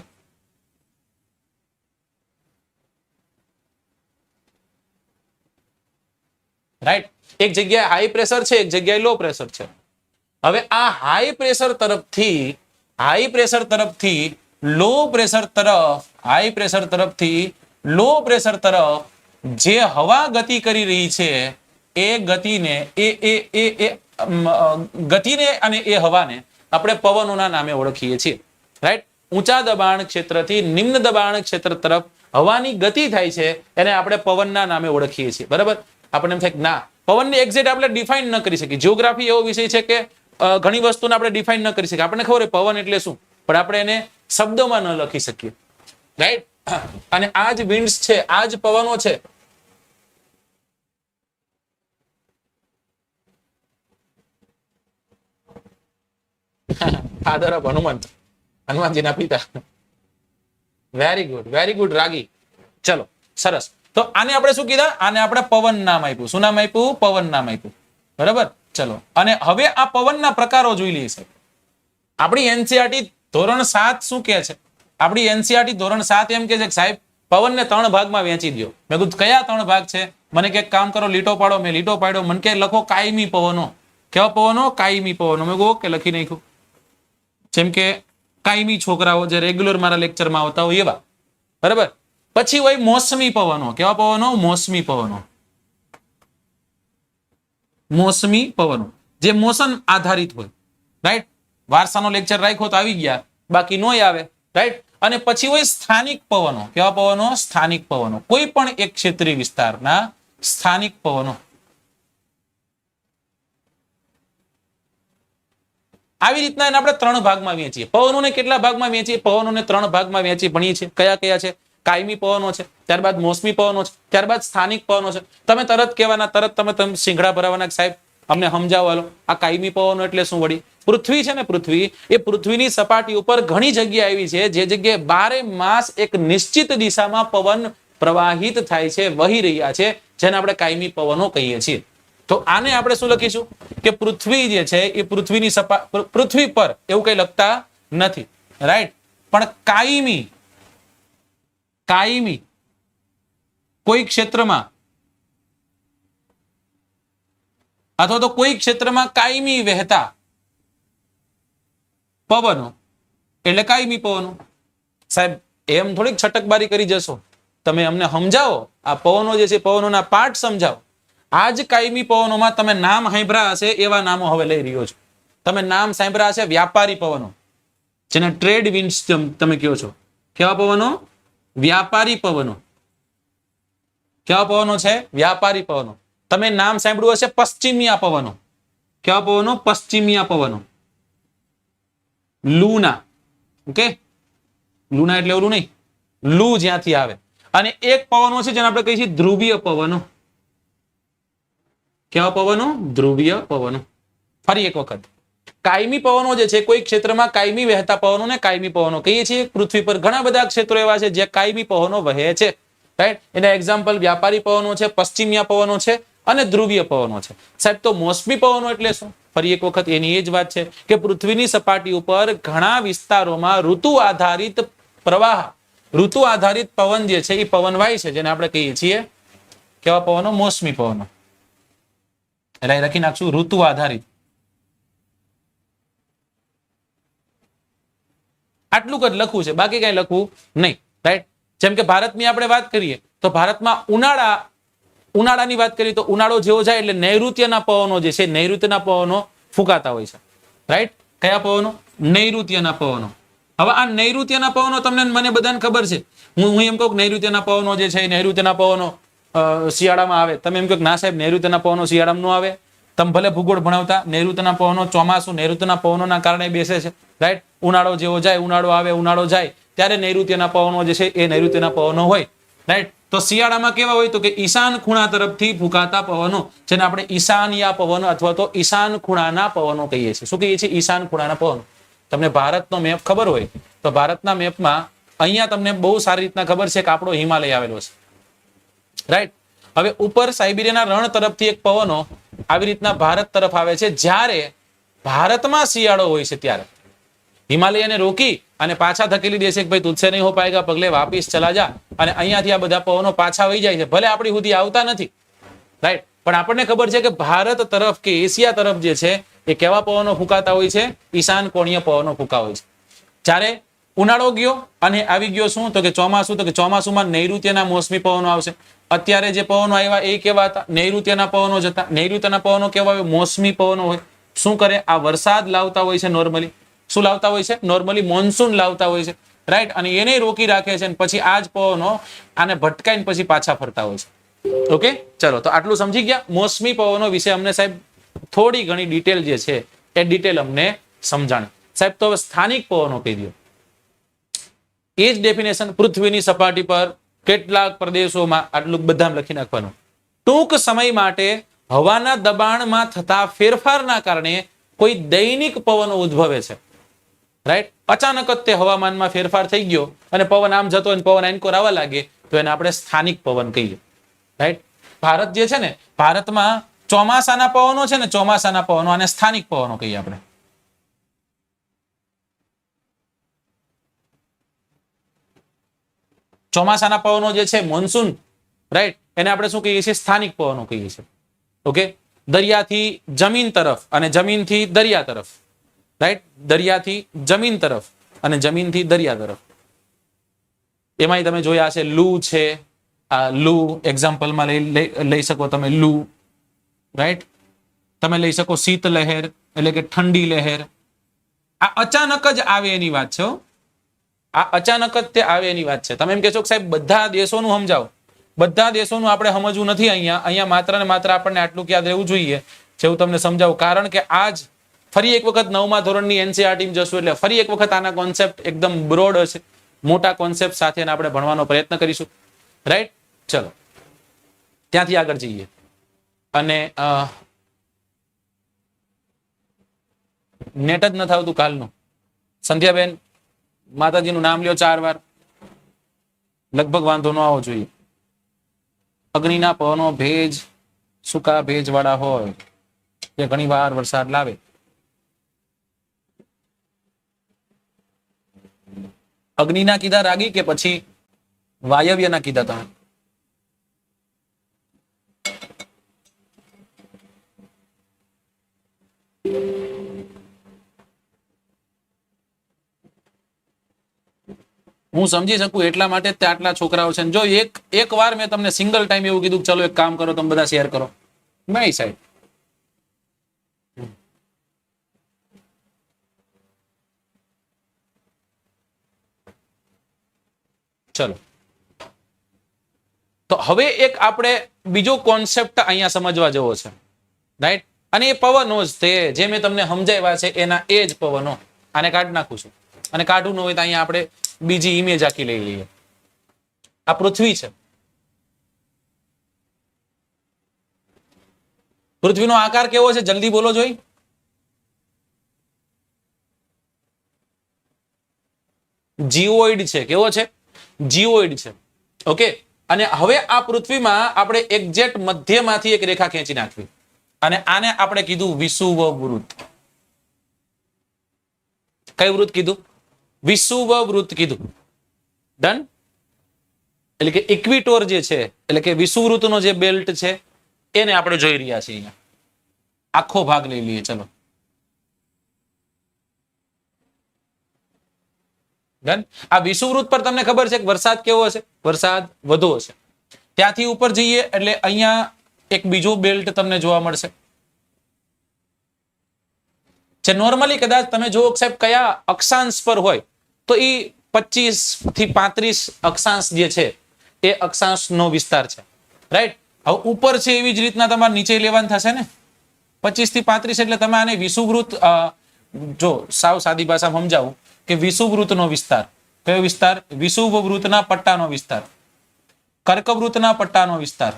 રાઈટ. એક જગ્યાએ હાઈ પ્રેશર છે, એક જગ્યાએ લો પ્રેશર છે. હવે આ હાઈ પ્રેશર તરફથી લો પ્રેશર તરફ જે હવા ગતિ કરી રહી છે એ ગતિને અને એ હવાને આપણે પવનોના નામે ઓળખીએ છીએ. રાઈટ. ઊંચા દબાણ ક્ષેત્રથી નિમ્ન દબાણ ક્ષેત્ર તરફ હવાની ગતિ થાય છે એને આપણે પવનના નામે ઓળખીએ છીએ. બરાબર. આપણને એમ થાય ના, પવનને એક્ઝેક્ટ આપણે ડિફાઇન ન કરી શકીએ. જીઓગ્રાફી એવો વિષય છે કે ઘણી વસ્તુને આપણે ડિફાઇન ન કરી શકીએ. આપણને ખબર હોય પવન એટલે શું, પણ આપણે એને શબ્દોમાં ન લખી શકીએ. રાઈટ. અને આ જ વિન્ડ્સ છે, આ જ પવનો છે. ફાધર ઓફ હનુમાનજીના પિતા. વેરી ગુડ રાગી. ચલો સરસ. તો આને આપણે શું કીધા? આને આપણે પવન નામ આપ્યું. શું નામ આપ્યું? પવન નામ આપ્યું. બરાબર. ચલો, અને હવે આ પવનના પ્રકારો જોઈ લઈએ સાહેબ. આપણી એનસીઆરટી ધોરણ 7 શું કહે છે? આપણી એનસીઆરટી ધોરણ 7 એમ કહે છે કે સાહેબ પવનને 3 ભાગમાં વહેંચી દો. મેં કીધું કયા 3 ભાગ છે? મને કે કામ કરો, લીટો પાડો. મેં લીટો પાડ્યો. મને કે લખો કાયમી પવનો. કેવા પવનો? કાયમી પવનો. મેં કહું ઓકે, લખી નાખ્યું. જેમ કે કાયમી છોકરાઓ જે રેગ્યુલર મારા લેક્ચરમાં આવતા હોય એવા. બરાબર. પછી હોય મોસમી પવનો. કેવા પવનો? મોસમી પવનો. મોસમી પવનો જે મોસમ આધારિત હોય. રાઈટ. વારસાનો લેક્ચર રાખ્યો તો આવી ગયા, બાકી નોય આવે. રાઈટ. અને પછી હોય સ્થાનિક પવનો. કેવા પવનો? સ્થાનિક પવનો. કોઈ પણ એક ક્ષેત્રીય વિસ્તારના સ્થાનિક પવનો. આવી રીતના એને આપણે 3 ભાગમાં વહેંચીએ. પવનોને કેટલા ભાગમાં વહેંચીએ? પવનોને 3 ભાગમાં વહેંચી ભણીએ છીએ. કયા કયા છે? કાયમી પવનો છે, ત્યારબાદ મોસમી પવનો છે, ત્યારબાદ સ્થાનિક પવનો છે. તમે તરત કહેવાના, તરત તમે સિંગડા ભરાવાના સાહેબ અમને સમજાવો હાલો. આ કાયમી પવનો એટલે શું? વળી પૃથ્વી છે ને, પૃથ્વી એ પૃથ્વીની સપાટી ઉપર ઘણી જગ્યા એવી છે જે જગ્યાએ 12 માસ એક નિશ્ચિત દિશામાં પવન પ્રવાહિત થાય છે, વહી રહ્યા છે, જેને આપણે કાયમી પવનો કહીએ છીએ. તો આને આપણે શું લખીશું કે પૃથ્વી જે છે એ પૃથ્વીની પૃથ્વી પર એવું કઈ લખતા નથી. રાઈટ. પણ કાયમી કોઈ ક્ષેત્રમાં અથવા તો કોઈ ક્ષેત્રમાં કાયમી વહેતા પવનો એટલે કાયમી પવનો. સાહેબ એમ થોડીક છટકબારી કરી જશો, તમે અમને સમજાવો. આ પવનો જે છે પવનોના પાઠ સમજાવો. આજ કાયમી પવનોમાં તમે નામ સાંભળ્યા હશે એવા નામો હવે લઈ રહ્યો છો. તમે નામ સાંભળ્યા હશે વ્યાપારી પવનો, જેને ટ્રેડ વિન્ડ્સ તમે કહો છો. કેવા પવનો? વ્યાપારી પવનો. કેવા પવનો છે? વ્યાપારી પવનો. તમે નામ સાંભળ્યું હશે પશ્ચિમિયા પવનો. કેવા પવનો? પશ્ચિમિયા પવનો. લૂના. ઓકે, લૂના એટલે ઓલું નહીં, લૂ જ્યાંથી આવે. અને એક પવનો છે જેને આપણે કહીએ છીએ ધ્રુવીય પવનો. કેવા પવનો? ધ્રુવીય પવનો. ફરી એક વખત, કાયમી પવનો જે છે કોઈ ક્ષેત્રમાં કાયમી વહેતા પવનોને કાયમી પવનો કહીએ છીએ. પૃથ્વી પર ઘણા બધા ક્ષેત્રો એવા છે જે કાયમી પવનો વહે છે. રાઈટ. એના એક્ઝામ્પલ વ્યાપારી પવનો છે, પશ્ચિમિયા પવનો છે અને ધ્રુવીય પવનો છે. સાહેબ તો મોસમી પવનો એટલે શું? ફરી એક વખત એની એ જ વાત છે કે પૃથ્વીની સપાટી ઉપર ઘણા વિસ્તારોમાં ઋતુ આધારિત પ્રવાહ, ઋતુ આધારિત પવન જે છે એ પવન વાય છે, જેને આપણે કહીએ છીએ કેવા પવનો? મોસમી પવનો. એટલે લખી નાખશું ઋતુ આધારિત. આટલું જ લખવું છે, બાકી કઈ લખવું નહીં. રાઈટ. જેમ કે ભારતની આપણે વાત કરીએ તો ભારતમાં ઉનાળાની વાત કરીએ તો ઉનાળો જેવો જાય એટલે નૈઋત્યના પવનો જે છે, નૈઋત્યના પવનો ફૂંકાતા હોય છે. રાઈટ. કયા પવનો? નૈઋત્યના પવનો. હવે આ નૈઋત્યના પવનો તમને મને બધાને ખબર છે. હું એમ કહું નૈઋત્યના પવનો જે છે નૈઋત્યના પવનો શિયાળામાં આવે. તમે એમ કહો ના સાહેબ નૈઋત્યના પવનો શિયાળામાં ન આવે. તમે ભલે ભૂગોળ ભણાવતા, નૈઋત્યના પવનો ચોમાસું નૈઋત્યના પવનોના કારણે બેસે છે. રાઈટ. ઉનાળો જેવો જાય, ઉનાળો આવે, ઉનાળો જાય ત્યારે નૈઋત્યના પવનો જે છે એ નૈઋત્યના પવનો હોય. રાઈટ. તો શિયાળામાં કેવા હોય? તો કે ઈશાન ખૂણા તરફથી ફૂંકાતા પવનો, જેને આપણે ઈશાનિયા પવનો અથવા તો ઈશાન ખૂણાના પવનો કહીએ છીએ. શું કહીએ છીએ? ઈશાન ખૂણાના પવનો. તમને ભારતનો મેપ ખબર હોય તો ભારતના મેપમાં અહીંયા તમને બહુ સારી રીતના ખબર છે કે આપણો હિમાલય આવેલો છે. રાઈટ. હવે ઉપર સાયબિરિયાના રણ તરફથી એક પવનો આવી રીતના ભારત તરફ આવે છે. જ્યારે ભારતમાં શિયાળો હોય છે ત્યારે હિમાલયને રોકી અને પાછા ધકેલી દેશે કે ભાઈ તુજસે નહીં હો પાએગા, પગલે વાપિસ ચલા જા. અને અહીંયાથી આ બધા પવનો પાછા વહી જાય છે. ભલે આપણી સુધી આવતા નથી. રાઈટ. પણ આપણને ખબર છે કે ભારત તરફ કે એશિયા તરફ જે છે એ કેવા પવનો ફૂંકાતા હોય છે? ઈશાન કોણીય પવનો ફૂંકા હોય છે. જ્યારે ઉનાળો ગયો અને આવી ગયો શું? તો કે ચોમાસું. તો કે ચોમાસુમાં નૈઋત્યના મોસમી પવનો આવશે. અત્યારે જે પવનો આવ્યા એ કેવા હતા? નૈઋત્યના પવનો જ હતા. નૈઋત્યના પવનો કેવા હોય? મોસમી પવનો હોય. શું કરે? આ વરસાદ લાવતા હોય છે નોર્મલી. શું લાવતા હોય છે? નોર્મલી મોન્સૂન લાવતા હોય છે. રાઈટ. અને એને રોકી રાખે છે. પછી આ જ પવનો આને ભટકાઈને પછી પાછા ફરતા હોય છે. ઓકે, ચલો તો આટલું સમજી ગયા. મોસમી પવનો વિશે અમને સાહેબ થોડી ઘણી ડિટેલ જે છે એ ડિટેલ અમને સમજાણ. સાહેબ તો હવે સ્થાનિક પવનો કહી દો. એ જ ડેફિનેશન પૃથ્વીની સપાટી પર કેટલાક પ્રદેશોમાં આટલું બધા લખી નાખવાનું. ટૂંક સમય માટે હવાના દબાણમાં થતા ફેરફારના કારણે કોઈ દૈનિક પવનો ઉદ્ભવે છે. રાઈટ. અચાનક જ તે હવામાનમાં ફેરફાર થઈ ગયો અને પવન આમ જતો અને પવન એન્કોર આવવા લાગે તો એને આપણે સ્થાનિક પવન કહીએ, રાઈટ. ભારત જે છે ને, ભારતમાં ચોમાસાના પવનો છે ને, ચોમાસાના પવનો, આને સ્થાનિક પવનો કહીએ આપણે. ચોમાસાના પવનો જે છે, મોન્સૂન, રાઈટ, એને આપણે શું કહીએ છીએ? સ્થાનિક પવનો કહીએ છીએ. ઓકે. દરિયાથી જમીન તરફ અને જમીનથી દરિયા તરફ, રાઈટ. દરિયાથી જમીન તરફ અને જમીનથી દરિયા તરફ. એમાંય તમે જોયા હશે લૂ છે. આ લૂ એક્ઝામ્પલમાં લઈ શકો તમે, લૂ, રાઈટ. તમે લઈ શકો શીત લહેર, એટલે કે ઠંડી લહેર. આ અચાનક જ આવે એની વાત છે. આ અચાનક જ તે આવે એની વાત છે. તમે એમ કહેશો કે સાહેબ બધા દેશોનું સમજાવો. બધા દેશોનું આપણે સમજવું નથી. અહીંયા માત્ર ને માત્ર આપણને આટલું યાદ રહેવું જોઈએ, જેવું તમને સમજાવું. કારણ કે આજ ફરી એક વખત 9મા ધોરણની એનસીઈઆરટી જશું એટલે ફરી એક વખત આના કોન્સેપ્ટ એકદમ બ્રોડ હશે, મોટા કોન્સેપ્ટ સાથે આપણે ભણવાનો પ્રયત્ન કરીશું, રાઈટ. ચલો ત્યાંથી આગળ જઈએ. અને નેટ જ નથી આવતું કાલનું. સંધ્યાબેન, માતાજીનું નામ લ્યો 4 વાર, લગભગ વાંધો ન આવવો જોઈએ. અગ્નિના પવનો ભેજ, સૂકા ભેજ વાળા હોય તે ઘણી વાર વરસાદ લાવે. અગ્નિના કીધા રાગી કે પછી વાયવ્યના કીધા તમે? હું સમજી શકું એટલા માટે જ આટલા છોકરાઓ છે. જો એક વાર મેં તમને સિંગલ ટાઈમ એવું કીધું ચલો એક કામ કરો, તમે બધા શેર કરો, નહીં સાહેબ. ચલો તો હવે એક આપણે બીજો કોન્સેપ્ટ અહીંયા સમજવા જેવો છે, રાઈટ. અને એ પવનો જ તે જે મેં તમને સમજાવ્યા છે એના એ જ પવનો. આને કાઢી નાખું છું, અને કાઢવું ન હોય તો અહીંયા આપણે બીજી ઇમેજ આખી લઈ લઈએ. આ પૃથ્વી છે. પૃથ્વીનો આકાર કેવો છે? જલ્દી બોલો જોઈ. જીઓઇડ છે. કેવો છે? જીઓઇડ છે. ઓકે. અને હવે આ પૃથ્વીમાં આપણે એક્ઝેક્ટ મધ્યમાંથી એક રેખા ખેંચી નાખવી, અને આને આપણે કીધું વિષુવવૃત્ત. કઈ વૃત્ત કીધું? વિષુવવૃત્ત કીધું. ડન. એટલે કે ઇક્વિટોર જે છે, એટલે કે વિષુવવૃત્તનો જે બેલ્ટ છે એને આપણે જોઈ રહ્યા છીએ. અહીંયા આખો ભાગ લઈ લઈએ. ચલો ડન. આ વિષુવવૃત્ત પર તમને ખબર છે કે વરસાદ કેવો હશે? વરસાદ વધુ હશે. ત્યાંથી ઉપર જઈએ એટલે અહીંયા એક બીજું બેલ્ટ તમને જોવા મળશે, જે નોર્મલી કદાચ તમે જુઓ સાહેબ કયા અક્ષાંશ પર હોય તો એ 25 થી 35 અક્ષાંશ જે છે એ અક્ષાંશનો વિસ્તાર છે, રાઈટ. હવે ઉપર છે એવી જ રીતના તમારે નીચે લેવાનું થશે ને. 25 થી 35 એટલે તમે આને વિષુવવૃત્ત, જો સાવ સાદી ભાષામાં સમજાવું કે વિષુવવૃત્તનો વિસ્તાર. કયો વિસ્તાર? વિષુવવૃત્તના પટ્ટાનો વિસ્તાર, કર્કવૃત્તના પટ્ટાનો વિસ્તાર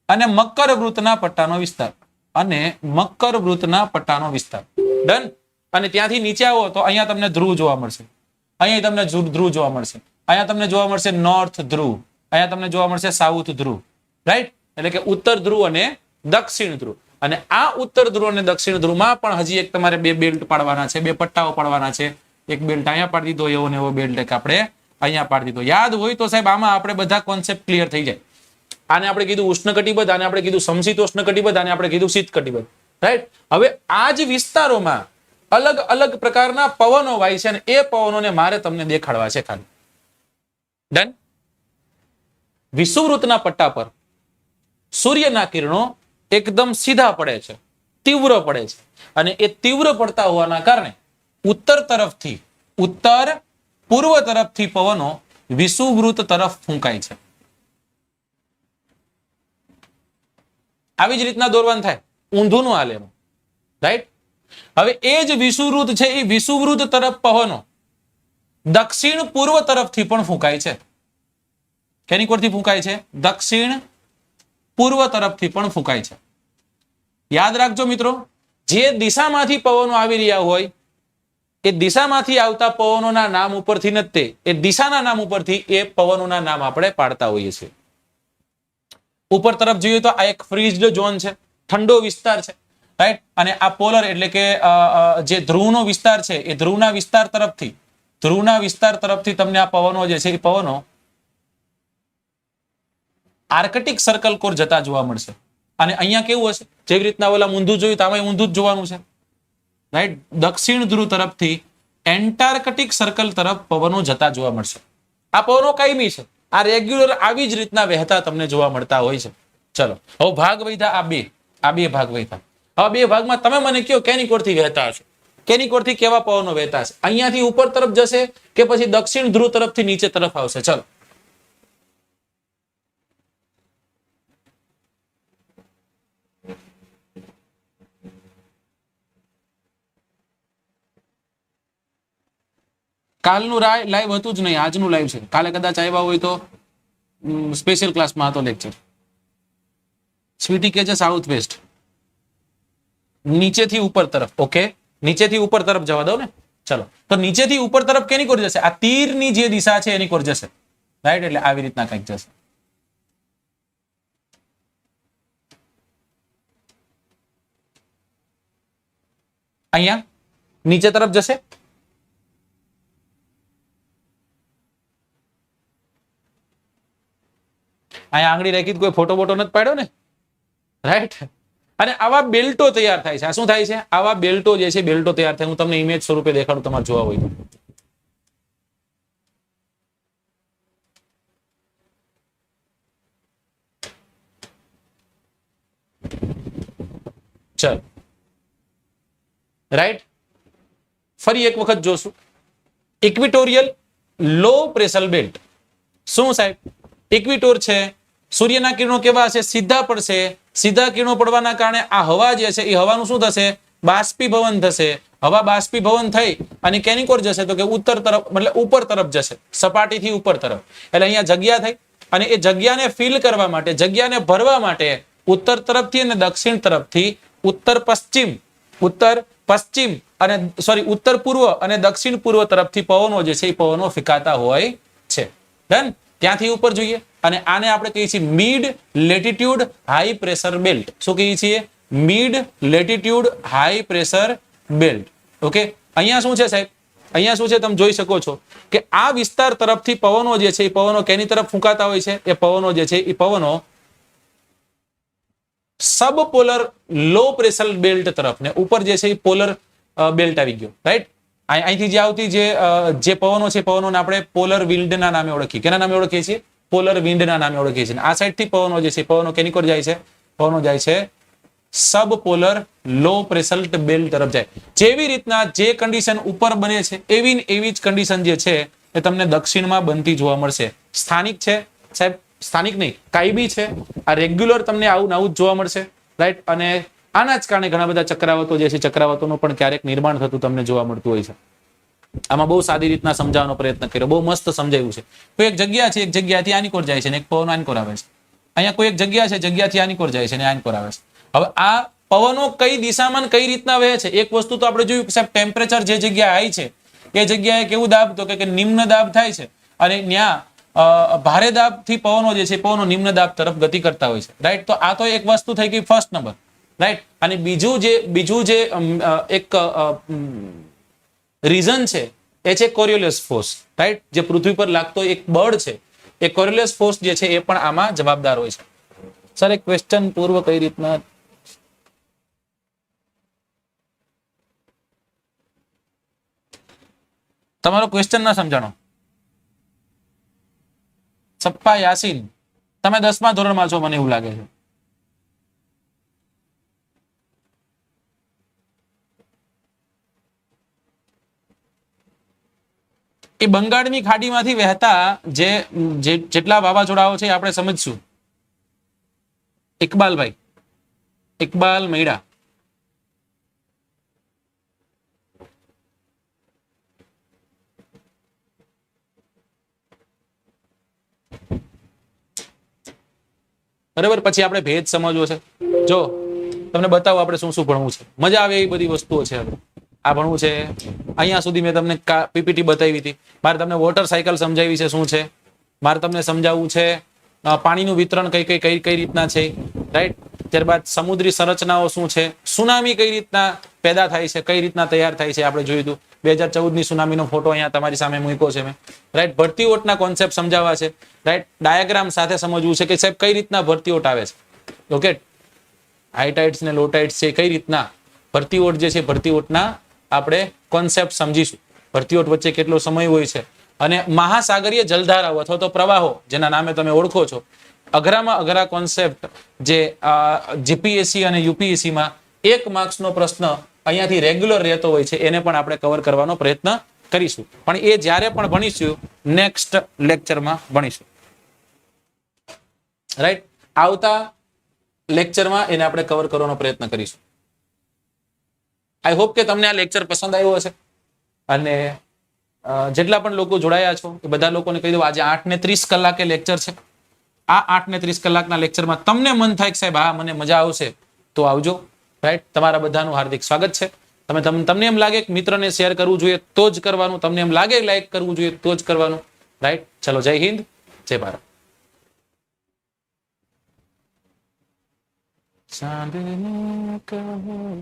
અને મકરવૃત્તના પટ્ટાનો વિસ્તાર, અને મકરવૃત્તના પટ્ટાનો વિસ્તાર. ડન. અને ત્યાંથી નીચે આવો તો અહીંયા તમને ધ્રુવ જોવા મળશે. અહીંયા તમને ધ્રુવ જોવા મળશે. અહીંયા તમને જોવા મળશે નોર્થ ધ્રુવ. અહીંયા તમને જોવા મળશે સાઉથ ધ્રુવ, રાઈટ. એટલે કે ઉત્તર ધ્રુવ અને દક્ષિણ ધ્રુવ. અને આ ઉત્તર ધ્રુવ અને દક્ષિણ ધ્રુવમાં પણ હજી એક તમારે બે બેલ્ટ પાડવાના છે, બે પટ્ટાઓ પાડવાના છે. એક બેલ્ટ અહીંયા પાડી દીધો, એવો ને એવો બેલ્ટ એક આપણે અહીંયા પાડી દીધો. યાદ હોય તો સાહેબ આમાં આપણે બધા કોન્સેપ્ટ ક્લિયર થઈ જાય. આને આપણે કીધું ઉષ્ણકટિબંધ, આને આપણે કીધું સમશીતોષ્ણ કટિબંધ, આને આપણે કીધું શીત કટિબંધ, રાઈટ. હવે આ જ વિસ્તારોમાં અલગ અલગ પ્રકારના પવનો વાય છે, અને એ પવનોને મારે તમને દેખાડવા છે ખાલી. ડન. વિષુવવૃત્તના પટ્ટા પર સૂર્યના કિરણો એકદમ સીધા પડે છે, તીવ્ર પડે છે, અને એ તીવ્ર પડતા હોવાના કારણે ઉત્તર પૂર્વ તરફથી પવનો વિષુવવૃત્ત તરફ ફૂંકાય છે. આવી જ રીતના દોરવાનું થાય, ઊંધું નું હાલે, રાઈટ. હવે એ જ વિષુવવૃત્ત છે, એ વિષુવવૃત્ત તરફ પવનો દક્ષિણ પૂર્વ તરફથી પણ ફૂંકાય છે. કેની કોરથી ફૂંકાય છે? દક્ષિણ પૂર્વ તરફથી પણ ફૂંકાય છે. યાદ રાખજો મિત્રો, જે દિશામાંથી પવનો આવી રહ્યા હોય એ દિશામાંથી આવતા પવનોના નામ ઉપરથી નથી તે, એ દિશાના નામ ઉપરથી એ પવનોના નામ આપણે પાડતા હોઈએ છીએ. ઉપર તરફ જોઈએ તો આ એક ફ્રીઝડ ઝોન છે, ઠંડો વિસ્તાર છે, રાઈટ. અને આ પોલર એટલે કે જે ધ્રુવનો વિસ્તાર છે એ ધ્રુવના વિસ્તાર તરફથી તમને આ પવનો જે છે એ પવનો આર્કટિક સર્કલ કોર જતા જોવા મળશે. અને અહીંયા કેવું હશે, જેવી રીતના ઓલા ઊંધું જોયું તો આમાં ઊંધું જ જોવાનું છે, રાઈટ. દક્ષિણ ધ્રુવ તરફથી એન્ટાર્કટિક સર્કલ તરફ પવનો જતા જોવા મળશે. આ પવનો કાયમી છે, આ રેગ્યુલર આવી જ રીતના વહેતા તમને જોવા મળતા હોય છે. ચલો હવે ભાગ વૈધા આ બે ભાગ વૈધા. હવે બે ભાગમાં તમે મને કયો કેની કોરથી વહેતા હશે, કેની કોરથી કેવા પવનો વહેતા હશે, અહીંયાથી ઉપર તરફ જશે કે પછી દક્ષિણ ધ્રુવ તરફથી નીચે તરફ આવશે. ચલો કાલનું લાઈવ હતું જ નહીં, આજનું લાઈવ છે. કાલે કદાચ આવ્યા હોય તો સ્પેશિયલ ક્લાસમાં હતો લેક્ચર. સ્વીટી કે છે સાઉથ વેસ્ટ, નીચેથી ઉપર તરફ. ઓકે, નીચેથી ઉપર તરફ જવા દો ને. ચલો તો નીચેથી ઉપર તરફ કેની કોર જશે, આ તીરની જે દિશા છે એની કોર જશે, રાઈટ. એટલે આવી રીતના કંઈક જશે. અહીંયા નીચે તરફ જશે, અહીંયા આંગળી રાખી કોઈ ફોટો બોટો નથી પાડ્યો ને, રાઈટ. અને આવા બેલ્ટો તૈયાર થાય છે. આ શું થાય છે, આવા બેલ્ટો જે છે બેલ્ટો તૈયાર થાય. હું તમને ઇમેજ સ્વરૂપે દેખાડું તમારે જોવા હોય તો. ચલ રાઈટ, ફરી એક વખત જોશું. ઇક્વિટોરિયલ લો પ્રેશર બેલ્ટ. શું સાહેબ, ઇક્વિટોર છે, સૂર્યના કિરણો કેવા હશે, સીધા પડશે. સીધા કિરણો પડવાના કારણે આ હવા જે છે એ હવાનું શું થશે, બાષ્પીભવન થશે. હવા બાષ્પીભવન થઈ અને કેની કોર જશે તો કે ઉત્તર તરફ, મતલબ ઉપર તરફ જશે, સપાટીથી ઉપર તરફ. એટલે અહીંયા જગ્યા થઈ અને એ જગ્યાને ફિલ કરવા માટે, જગ્યાને ભરવા માટે ઉત્તર તરફથી અને દક્ષિણ તરફથી ઉત્તર પશ્ચિમ અને ઉત્તર પૂર્વ અને દક્ષિણ પૂર્વ તરફથી પવનો જે છે એ પવનો ફીંકાતા હોય છે. ડન. ત્યાંથી ઉપર જોઈએ અને આને આપણે કહીએ છીએ mid latitude high pressure belt. શું કહીએ છીએ, mid latitude high pressure belt. Okay, અહીંયા શું છે સાહેબ, અહીંયા શું છે તમે જોઈ શકો છો કે આ વિસ્તાર તરફથી પવનો જે છે એ પવનો કેની તરફ ફૂંકાતા હોય છે, એ પવનો જે છે એ પવનો સબપોલર લો પ્રેશર બેલ્ટ તરફ, ને ઉપર જે છે એ પોલર બેલ્ટ આવી ગયો, રાઈટ. અહીંથી જે આવતી જે પવનો છે પવનોને આપણે પોલર વિન્ડના નામે ઓળખીએ. કેના નામે ઓળખીએ છીએ, પોલર વિન્ડના નામે ઓળખીએ છીએ. આ સાઈડથી પવનો જે છે પવનો કેની કોર જાય છે, પવનો જાય છે સબ પોલર લો પ્રેશર બેલ્ટ તરફ જાય. જેવી રીતના જે કન્ડિશન ઉપર બને છે એવી જ કન્ડિશન જે છે એ તમને દક્ષિણમાં બનતી જોવા મળશે. સ્થાનિક છે સાહેબ, સ્થાનિક નહીં, કાયમી છે. આ રેગ્યુલર તમને આવું જ જોવા મળશે, રાઈટ. અને આના જ કારણે ઘણા બધા ચક્રાવતો જે છે ચક્રાવતોનું પણ ક્યારેક નિર્માણ થતું તમને જોવા મળતું હોય છે. આમાં બહુ સાદી રીતના સમજાવવાનો પ્રયત્ન કર્યો, બહુ મસ્ત સમજાવ્યું છે. કોઈ એક જગ્યા છે, એક જગ્યાથી આની કોર જાય છે ને એક પવન આની કોર આવે છે. અહીંયા કોઈ એક જગ્યા છે, જગ્યાથી આની કોર જાય છે ને આની કોર આવે છે. હવે આ પવનો કઈ દિશામાં કઈ રીતના વહે છે, એક વસ્તુ તો આપણે જોયું કે સાહેબ ટેમ્પરેચર જે જગ્યાએ હાઈ છે એ જગ્યાએ કેવું દાબ, તો કે નિમ્ન દાબ થાય છે અને ત્યાં ભારે દાબથી પવનો જે છે પવનો નિમ્ન દાબ તરફ ગતિ કરતા હોય છે, રાઈટ. તો આ તો એક વસ્તુ થઈ ગઈ ફર્સ્ટ નંબર, રાઈટ. અને બીજું જે એક રીઝન છે એ છે કોરિયોલિસ ફોર્સ, રાઈટ. જે પૃથ્વી પર લાગતો એક બળ છે એ કોરિયોલિસ ફોર્સ જે છે એ પણ આમાં જવાબદાર હોય છે. સર એક ક્વેશ્ચન પૂર્વ કઈ રીતના, તમારો ક્વેશ્ચન ના સમજાણો. સપ્પા યાસીન, તમે 10મા ધોરણમાં છો મને એવું લાગે છે. એ બંગાળની ખાડીમાંથી વહેતા જેટલા વાવાઝોડાઓ છે આપણે સમજશું. ઇકબાલભાઈ, ઇકબાલ મૈડા. બરાબર, પછી આપણે ભેદ સમજવો છે. જો તમને બતાવો આપણે શું શું ભણવું છે, મજા આવે એવી બધી વસ્તુઓ છે. હવે આ ભણવું છે, અહીંયા સુધી મેં તમને પીપીટી બતાવી હતી. મારે તમને વોટર સાયકલ સમજાવી છે શું છે, મારે તમને સમજાવવું છે પાણીનું વિતરણ કઈ રીતના છે, રાઈટ. ત્યારબાદ સમુદ્રી સંરચનાઓ શું છે, સુનામી કઈ રીતના પેદા થાય છે, કઈ રીતના તૈયાર થાય છે આપણે જોયું હતું. 2014ની સુનામીનો ફોટો અહીંયા તમારી સામે મૂક્યો છે મેં, રાઈટ. ભરતી ઓટના કોન્સેપ્ટ સમજાવવા છે, રાઈટ. ડાયાગ્રામ સાથે સમજવું છે કે સાહેબ કઈ રીતના ભરતી ઓટ આવે છે. ઓકે, હાઈ ટાઇડ્સ ને લો ટાઇડ્સ છે, કઈ રીતના ભરતી ઓટ જે છે, ભરતી ઓટના આપણે કોન્સેપ્ટ સમજીશું. ભરતી ઓટ વચ્ચે કેટલો સમય હોય છે, અને મહાસાગરીય જલધારાઓ અથવા તો પ્રવાહો જેના નામે તમે ઓળખો છો. અઘરામાં અઘરા કોન્સેપ્ટ જે જીપીએસસી અને યુપીએસસી માં 1 માર્ક્સનો પ્રશ્ન અહીંયાથી રેગ્યુલર રહેતો હોય છે, એને પણ આપણે કવર કરવાનો પ્રયત્ન કરીશું. પણ એ જ્યારે પણ ભણીશું નેક્સ્ટ લેક્ચરમાં ભણીશું, રાઈટ. આવતા લેક્ચરમાં એને આપણે કવર કરવાનો પ્રયત્ન કરીશું. આઈ હોપ કે તમને આ લેક્ચર પસંદ આવ્યો હશે, અને જેટલા પણ લોકો જોડાયા છો એ બધા લોકોને કહી દઉં આજે 8:30 કલાકે લેક્ચર છે. આ 8:30 કલાકના લેક્ચરમાં તમને મન થાય કે સાહેબ હા મને મજા આવશે તો આવજો, રાઈટ. તમારા બધાનું હાર્દિક સ્વાગત છે. તમને એમ લાગે કે મિત્રને શેર કરવું જોઈએ તો જ કરવાનું, તમને એમ લાગે લાઈક કરવું જોઈએ તો જ કરવાનું, રાઈટ. ચલો, જય હિન્દ, જય ભારત. ચાંદને કહો